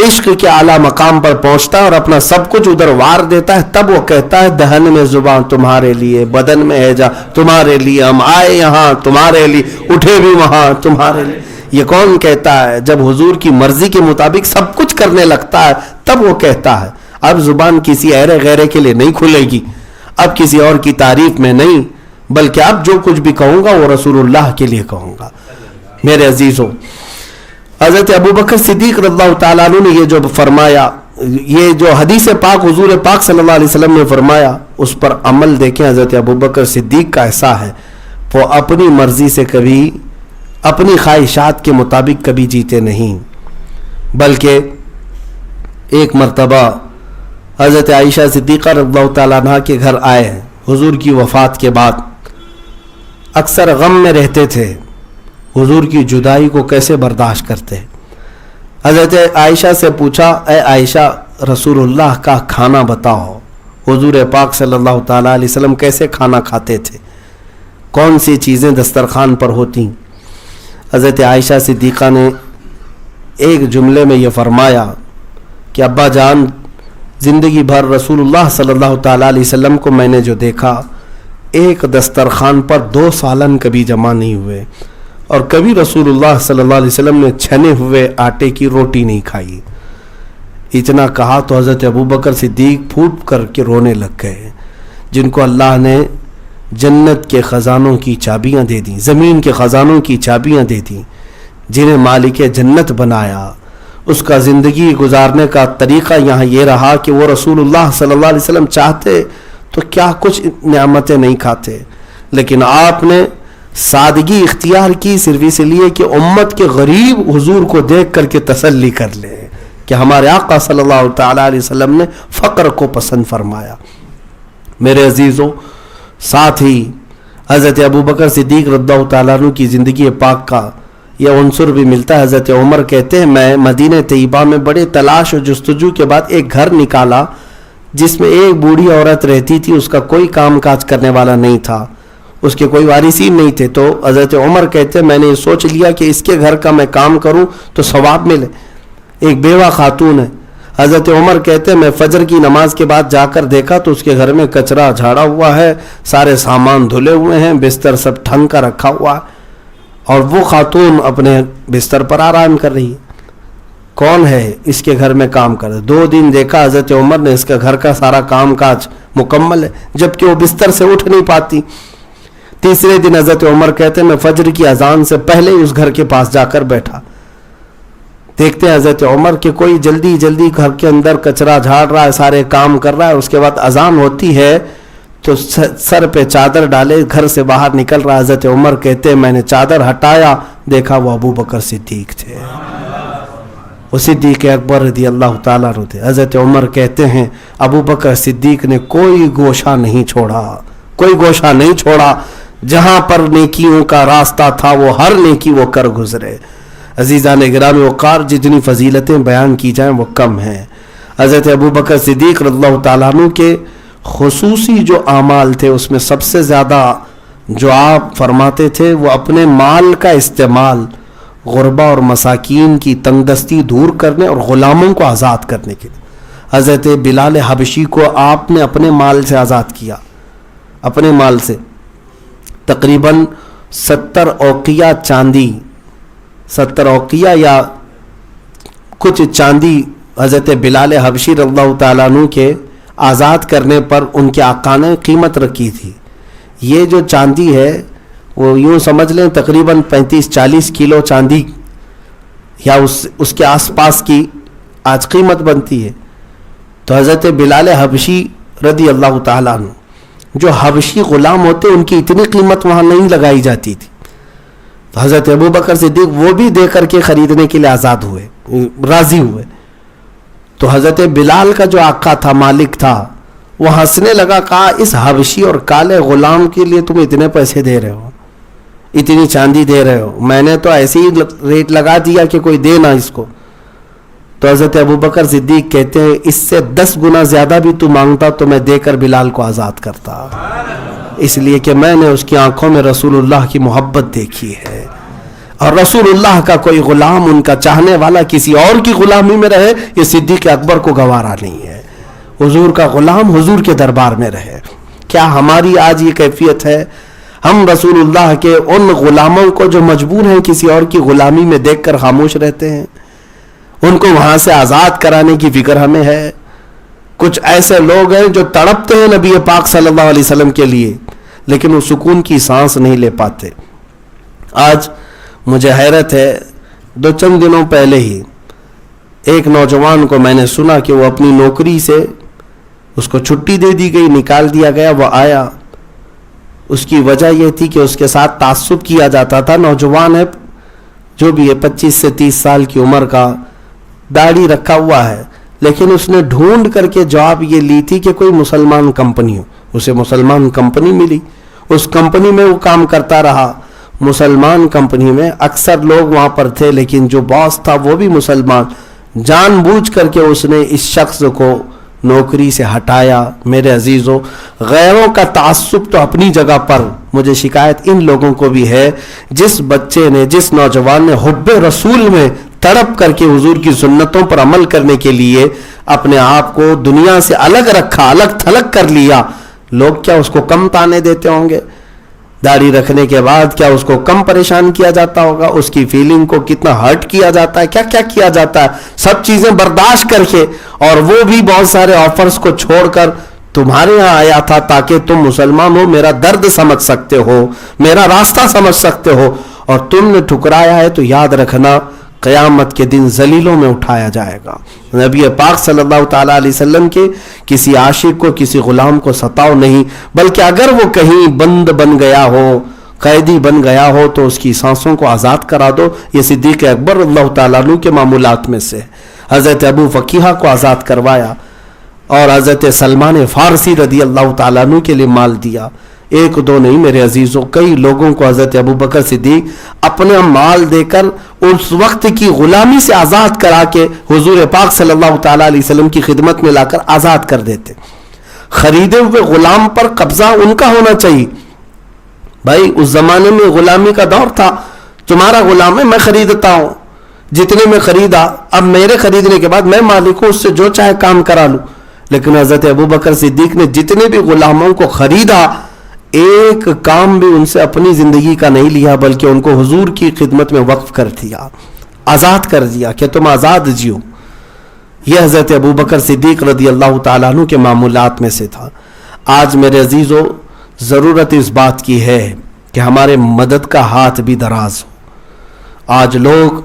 عشق کے اعلیٰ مقام پر پہنچتا ہے اور اپنا سب کچھ ادھر وار دیتا ہے تب وہ کہتا ہے دہن میں زبان تمہارے لیے, بدن میں ہیجا تمہارے لیے, ہم آئے یہاں تمہارے لیے, اٹھے بھی وہاں تمہارے لیے. یہ کون کہتا ہے؟ جب حضور کی مرضی کے مطابق سب کچھ کرنے لگتا ہے تب وہ کہتا ہے. اب زبان کسی ایرے غیرے کے لیے نہیں کھلے گی, اب کسی اور کی تعریف میں نہیں, بلکہ اب جو کچھ بھی کہوں گا وہ رسول اللہ کے لیے کہوں گا. میرے عزیزوں, حضرت ابوبکر صدیق رضی اللہ تعالیٰ عنہ نے یہ جو فرمایا, یہ جو حدیث پاک حضور پاک صلی اللہ علیہ وسلم نے فرمایا اس پر عمل دیکھیں. حضرت ابوبکر صدیق کا ایسا ہے وہ اپنی مرضی سے کبھی اپنی خواہشات کے مطابق کبھی جیتے نہیں, بلکہ ایک مرتبہ حضرت عائشہ صدیقہ رضی اللہ تعالیٰ عنہ کے گھر آئے ہیں حضور کی وفات کے بعد. اکثر غم میں رہتے تھے, حضور کی جدائی کو کیسے برداشت کرتے. حضرت عائشہ سے پوچھا اے عائشہ رسول اللہ کا کھانا بتاؤ, حضور پاک صلی اللہ تعالیٰ علیہ وسلم کیسے کھانا کھاتے تھے, کون سی چیزیں دسترخوان پر ہوتی. حضرت عائشہ صدیقہ نے ایک جملے میں یہ فرمایا کہ ابا جان زندگی بھر رسول اللہ صلی اللہ تعالیٰ علیہ وسلم کو میں نے جو دیکھا ایک دسترخوان پر 2 سالن کبھی جمع نہیں ہوئے, اور کبھی رسول اللہ صلی اللہ علیہ وسلم نے چھنے ہوئے آٹے کی روٹی نہیں کھائی. اتنا کہا تو حضرت ابوبکر صدیق پھوٹ کر کے رونے لگ گئے, جن کو اللہ نے جنت کے خزانوں کی چابیاں دے دیں, زمین کے خزانوں کی چابیاں دے دیں, جنہیں مالک جنت بنایا. اس کا زندگی گزارنے کا طریقہ یہاں یہ رہا کہ وہ رسول اللہ صلی اللہ علیہ وسلم چاہتے تو کیا کچھ نعمتیں نہیں کھاتے, لیکن آپ نے سادگی اختیار کی صرف اس لیے کہ امت کے غریب حضور کو دیکھ کر کے تسلی کر لے کہ ہمارے آقا صلی اللہ تعالیٰ علیہ وسلم نے فقر کو پسند فرمایا. میرے عزیزوں, ساتھ ہی حضرت ابوبکر صدیق رضی اللہ تعالیٰ عنہ کی زندگی پاک کا یہ عنصر بھی ملتا ہے. حضرت عمر کہتے ہیں میں مدینہ طیبہ میں بڑے تلاش و جستجو کے بعد ایک گھر نکالا جس میں ایک بوڑھی عورت رہتی تھی, اس کا کوئی کام کاج کرنے والا نہیں تھا, اس کے کوئی وارثین نہیں تھے. تو حضرت عمر کہتے ہیں میں نے سوچ لیا کہ اس کے گھر کا میں کام کروں تو ثواب ملے. ایک بیوہ خاتون ہے. حضرت عمر کہتے ہیں میں فجر کی نماز کے بعد جا کر دیکھا تو اس کے گھر میں کچرا جھاڑا ہوا ہے, سارے سامان دھلے ہوئے ہیں, بستر سب ٹھنگ کا رکھا ہوا ہے, اور وہ خاتون اپنے بستر پر آرام کر رہی ہے. کون ہے اس کے گھر میں کام کر رہے؟ 2 دن دیکھا حضرت عمر نے اس کا گھر کا سارا کام کاج مکمل ہے, جبکہ وہ بستر سے اٹھ نہیں پاتی. تیسرے دن حضرت عمر کہتے ہیں میں فجر کی اذان سے پہلے ہی اس گھر کے پاس جا کر بیٹھا. دیکھتے ہیں حضرت عمر کہ کوئی جلدی جلدی گھر کے اندر کچرا جھاڑ رہا ہے, سارے کام کر رہا ہے. اس کے بعد اذان ہوتی ہے تو سر پہ چادر ڈالے گھر سے باہر نکل رہا. حضرت عمر کہتے ہیں میں نے چادر ہٹایا, دیکھا وہ ابوبکر صدیق تھے, وہ صدیق اکبر رضی اللہ تعالیٰ عنہ تھے. حضرت عمر کہتے ہیں ابوبکر صدیق نے کوئی گوشہ نہیں چھوڑا, کوئی گوشہ نہیں چھوڑا, جہاں پر نیکیوں کا راستہ تھا وہ ہر نیکی وہ کر گزرے. عزیزان گرامی وقار, جتنی فضیلتیں بیان کی جائیں وہ کم ہیں. حضرت ابوبکر صدیق رضی اللہ تعالیٰ عنہ کے خصوصی جو اعمال تھے اس میں سب سے زیادہ جو آپ فرماتے تھے وہ اپنے مال کا استعمال غربا اور مساکین کی تنگ دستی دور کرنے اور غلاموں کو آزاد کرنے کے لیے. حضرت بلال حبشی کو آپ نے اپنے مال سے آزاد کیا, اپنے مال سے تقریباً 70 اوقیہ چاندی, 70 اوقیہ یا کچھ چاندی حضرت بلال حبشی رضی اللہ تعالیٰ عنہ کے آزاد کرنے پر ان کے آقا نے قیمت رکھی تھی. یہ جو چاندی ہے وہ یوں سمجھ لیں تقریباً 35-40 کلو چاندی یا اس کے آس پاس کی آج قیمت بنتی ہے. تو حضرت بلال حبشی رضی اللہ تعالیٰ عنہ، جو حبشی غلام ہوتے ان کی اتنی قیمت وہاں نہیں لگائی جاتی تھی، تو حضرت ابوبکر صدیق وہ بھی دے کر کے خریدنے کے لیے آزاد ہوئے، راضی ہوئے. تو حضرت بلال کا جو آقا تھا، مالک تھا، وہ ہنسنے لگا، کہا اس حبشی اور کالے غلام کے لیے تم اتنے پیسے دے رہے ہو، اتنی چاندی دے رہے ہو، میں نے تو ایسے ہی ریٹ لگا دیا کہ کوئی دے نہ اس کو. تو حضرت ابوبکر صدیق کہتے ہیں اس سے 10 گنا زیادہ بھی تو مانگتا تو میں دے کر بلال کو آزاد کرتا، اس لیے کہ میں نے اس کی آنکھوں میں رسول اللہ کی محبت دیکھی ہے، اور رسول اللہ کا کوئی غلام ان کا چاہنے والا کسی اور کی غلامی میں رہے یہ صدیق اکبر کو گوارا نہیں ہے. حضور کا غلام حضور کے دربار میں رہے. کیا ہماری آج یہ کیفیت ہے؟ ہم رسول اللہ کے ان غلاموں کو جو مجبور ہیں کسی اور کی غلامی میں دیکھ کر خاموش رہتے ہیں، ان کو وہاں سے آزاد کرانے کی فکر ہمیں ہے. کچھ ایسے لوگ ہیں جو تڑپتے ہیں نبی پاک صلی اللہ علیہ وسلم کے لیے، لیکن وہ سکون کی سانس نہیں لے پاتے. آج مجھے حیرت ہے، 2 دنوں پہلے ہی ایک نوجوان کو میں نے سنا کہ وہ اپنی نوکری سے اس کو چھٹی دے دی گئی، نکال دیا گیا. وہ آیا، اس کی وجہ یہ تھی کہ اس کے ساتھ تعصب کیا جاتا تھا. نوجوان ہے، جو بھی ہے 25 سے 30 سال کی عمر کا، داڑھی رکھا ہوا ہے، لیکن اس نے ڈھونڈ کر کے جاب یہ لی تھی کہ کوئی مسلمان کمپنی ہو. اسے مسلمان کمپنی ملی، اس کمپنی میں وہ کام کرتا رہا. مسلمان کمپنی میں اکثر لوگ وہاں پر تھے، لیکن جو باس تھا وہ بھی مسلمان. جان بوجھ کر کے اس نے اس شخص کو نوکری سے ہٹایا. میرے عزیزوں، غیروں کا تعصب تو اپنی جگہ پر، مجھے شکایت ان لوگوں کو بھی ہے جس بچے نے، جس نوجوان نے حب رسول میں تڑپ کر کے حضور کی سنتوں پر عمل کرنے کے لیے اپنے آپ کو دنیا سے الگ رکھا، الگ تھلگ کر لیا. لوگ کیا اس کو کم تانے دیتے ہوں گے؟ داڑھی رکھنے کے بعد کیا اس کو کم پریشان کیا جاتا ہوگا؟ اس کی فیلنگ کو کتنا ہرٹ کیا جاتا ہے، کیا کیا کیا جاتا ہے، سب چیزیں برداشت کر کے. اور وہ بھی بہت سارے آفرز کو چھوڑ کر تمہارے یہاں آیا تھا تاکہ تم مسلمان ہو، میرا درد سمجھ سکتے ہو، میرا راستہ سمجھ سکتے ہو، اور تم نے ٹھکرایا ہے تو یاد رکھنا قیامت کے دن ذلیلوں میں اٹھایا جائے گا. نبی پاک صلی اللہ تعالیٰ علیہ وسلم کے کسی عاشق کو، کسی غلام کو ستاؤ نہیں، بلکہ اگر وہ کہیں بند بن گیا ہو، قیدی بن گیا ہو، تو اس کی سانسوں کو آزاد کرا دو. یہ صدیق اکبر اللہ تعالیٰ عنہ کے معمولات میں سے. حضرت ابو فقیہ کو آزاد کروایا، اور حضرت سلمان فارسی رضی اللہ تعالیٰ عنہ کے لیے مال دیا. 1-2 نہیں میرے عزیزوں، کئی لوگوں کو حضرت ابوبکر صدیق اپنا مال دے کر اس وقت کی غلامی سے آزاد کرا کے حضور پاک صلی اللہ تعالیٰ علیہ وسلم کی خدمت میں لا کر آزاد کر دیتے. خریدے ہوئے غلام پر قبضہ ان کا ہونا چاہیے. بھائی اس زمانے میں غلامی کا دور تھا، تمہارا غلام ہے، میں خریدتا ہوں، جتنے میں خریدا، اب میرے خریدنے کے بعد میں مالک ہوں، اس سے جو چاہے کام کرا لوں. لیکن حضرت ابوبکر صدیق نے جتنے بھی غلاموں کو خریدا، ایک کام بھی ان سے اپنی زندگی کا نہیں لیا، بلکہ ان کو حضور کی خدمت میں وقف کر دیا، آزاد کر دیا کہ تم آزاد جیو. یہ حضرت ابوبکر صدیق رضی اللہ تعالیٰ عنہ کے معمولات میں سے تھا. آج میرے عزیزو، ضرورت اس بات کی ہے کہ ہمارے مدد کا ہاتھ بھی دراز ہو. آج لوگ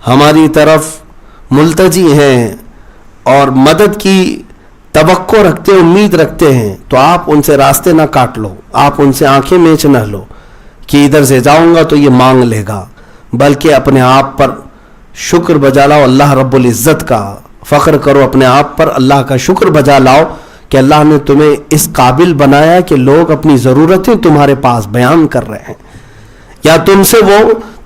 ہماری طرف ملتجی ہیں اور مدد کی توقع رکھتے، امید رکھتے ہیں، تو آپ ان سے راستے نہ کاٹ لو، آپ ان سے آنکھیں میچ نہ لو کہ ادھر سے جاؤں گا تو یہ مانگ لے گا، بلکہ اپنے آپ پر شکر بجا لاؤ اللہ رب العزت کا. فخر کرو اپنے آپ پر، اللہ کا شکر بجا لاؤ کہ اللہ نے تمہیں اس قابل بنایا کہ لوگ اپنی ضرورتیں تمہارے پاس بیان کر رہے ہیں، یا تم سے وہ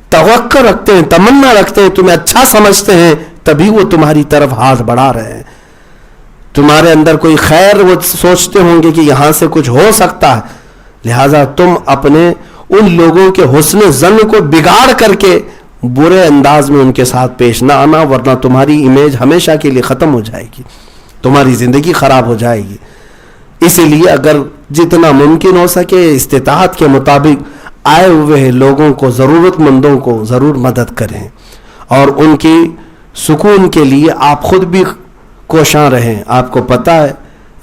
توقع رکھتے ہیں، تمنا رکھتے ہیں، تمہیں اچھا سمجھتے ہیں، تبھی وہ تمہاری طرف ہاتھ بڑھا رہے ہیں. تمہارے اندر کوئی خیر وہ سوچتے ہوں گے کہ یہاں سے کچھ ہو سکتا ہے، لہٰذا تم اپنے ان لوگوں کے حسن ظن کو بگاڑ کر کے برے انداز میں ان کے ساتھ پیش نہ آنا، ورنہ تمہاری امیج ہمیشہ کے لیے ختم ہو جائے گی، تمہاری زندگی خراب ہو جائے گی. اسی لیے اگر جتنا ممکن ہو سکے استطاعت کے مطابق آئے ہوئے لوگوں کو، ضرورت مندوں کو ضرور مدد کریں، اور ان کی سکون کے لیے آپ خود بھی کوشاں رہیں. آپ کو پتہ ہے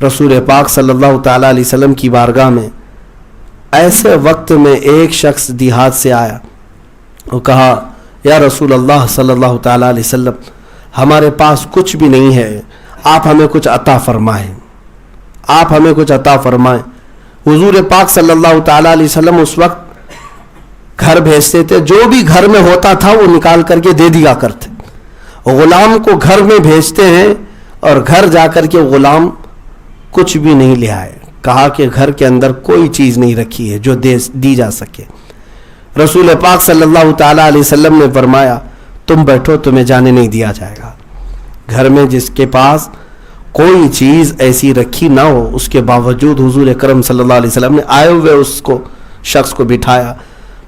رسول پاک صلی اللہ تعالیٰ علیہ وسلم کی بارگاہ میں ایسے وقت میں ایک شخص دیہات سے آیا، وہ کہا یا رسول اللہ صلی اللہ تعالیٰ علیہ وسلم، ہمارے پاس کچھ بھی نہیں ہے، آپ ہمیں کچھ عطا فرمائیں. آپ ہمیں کچھ عطا فرمائیں. حضور پاک صلی اللہ تعالیٰ علیہ وسلم اس وقت گھر بھیجتے تھے, جو بھی گھر میں ہوتا تھا وہ نکال کر کے دے دیا کرتے. غلام کو گھر میں بھیجتے ہیں اور گھر جا کر کے غلام کچھ بھی نہیں لے آئے. کہا کہ گھر کے اندر کوئی چیز نہیں رکھی ہے جو دی جا سکے. رسول پاک صلی اللہ تعالیٰ علیہ وسلم نے فرمایا تم بیٹھو, تمہیں جانے نہیں دیا جائے گا. گھر میں جس کے پاس کوئی چیز ایسی رکھی نہ ہو, اس کے باوجود حضور اکرم صلی اللہ علیہ وسلم نے آئے ہوئے اس کو شخص کو بٹھایا,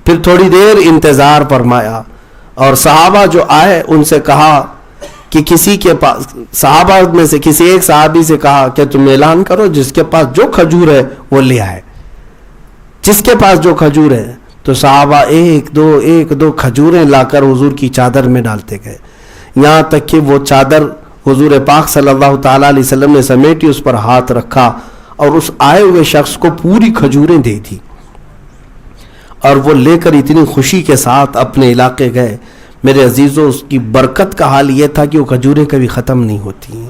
پھر تھوڑی دیر انتظار فرمایا, اور صحابہ جو آئے ان سے کہا کہ کسی کے پاس, صحابہ میں سے کسی ایک صحابی سے کہا کہ تم اعلان کرو جس کے پاس جو کھجور ہے وہ لے آئے, جس کے پاس جو کھجور ہے. تو صحابہ ایک دو کھجوریں لا کر حضور کی چادر میں ڈالتے گئے, یہاں تک کہ وہ چادر حضور پاک صلی اللہ تعالیٰ علیہ وسلم نے سمیٹی, اس پر ہاتھ رکھا اور اس آئے ہوئے شخص کو پوری کھجوریں دے دی, اور وہ لے کر اتنی خوشی کے ساتھ اپنے علاقے گئے. میرے عزیزوں, اس کی برکت کا حال یہ تھا کہ وہ کھجوریں کبھی ختم نہیں ہوتی.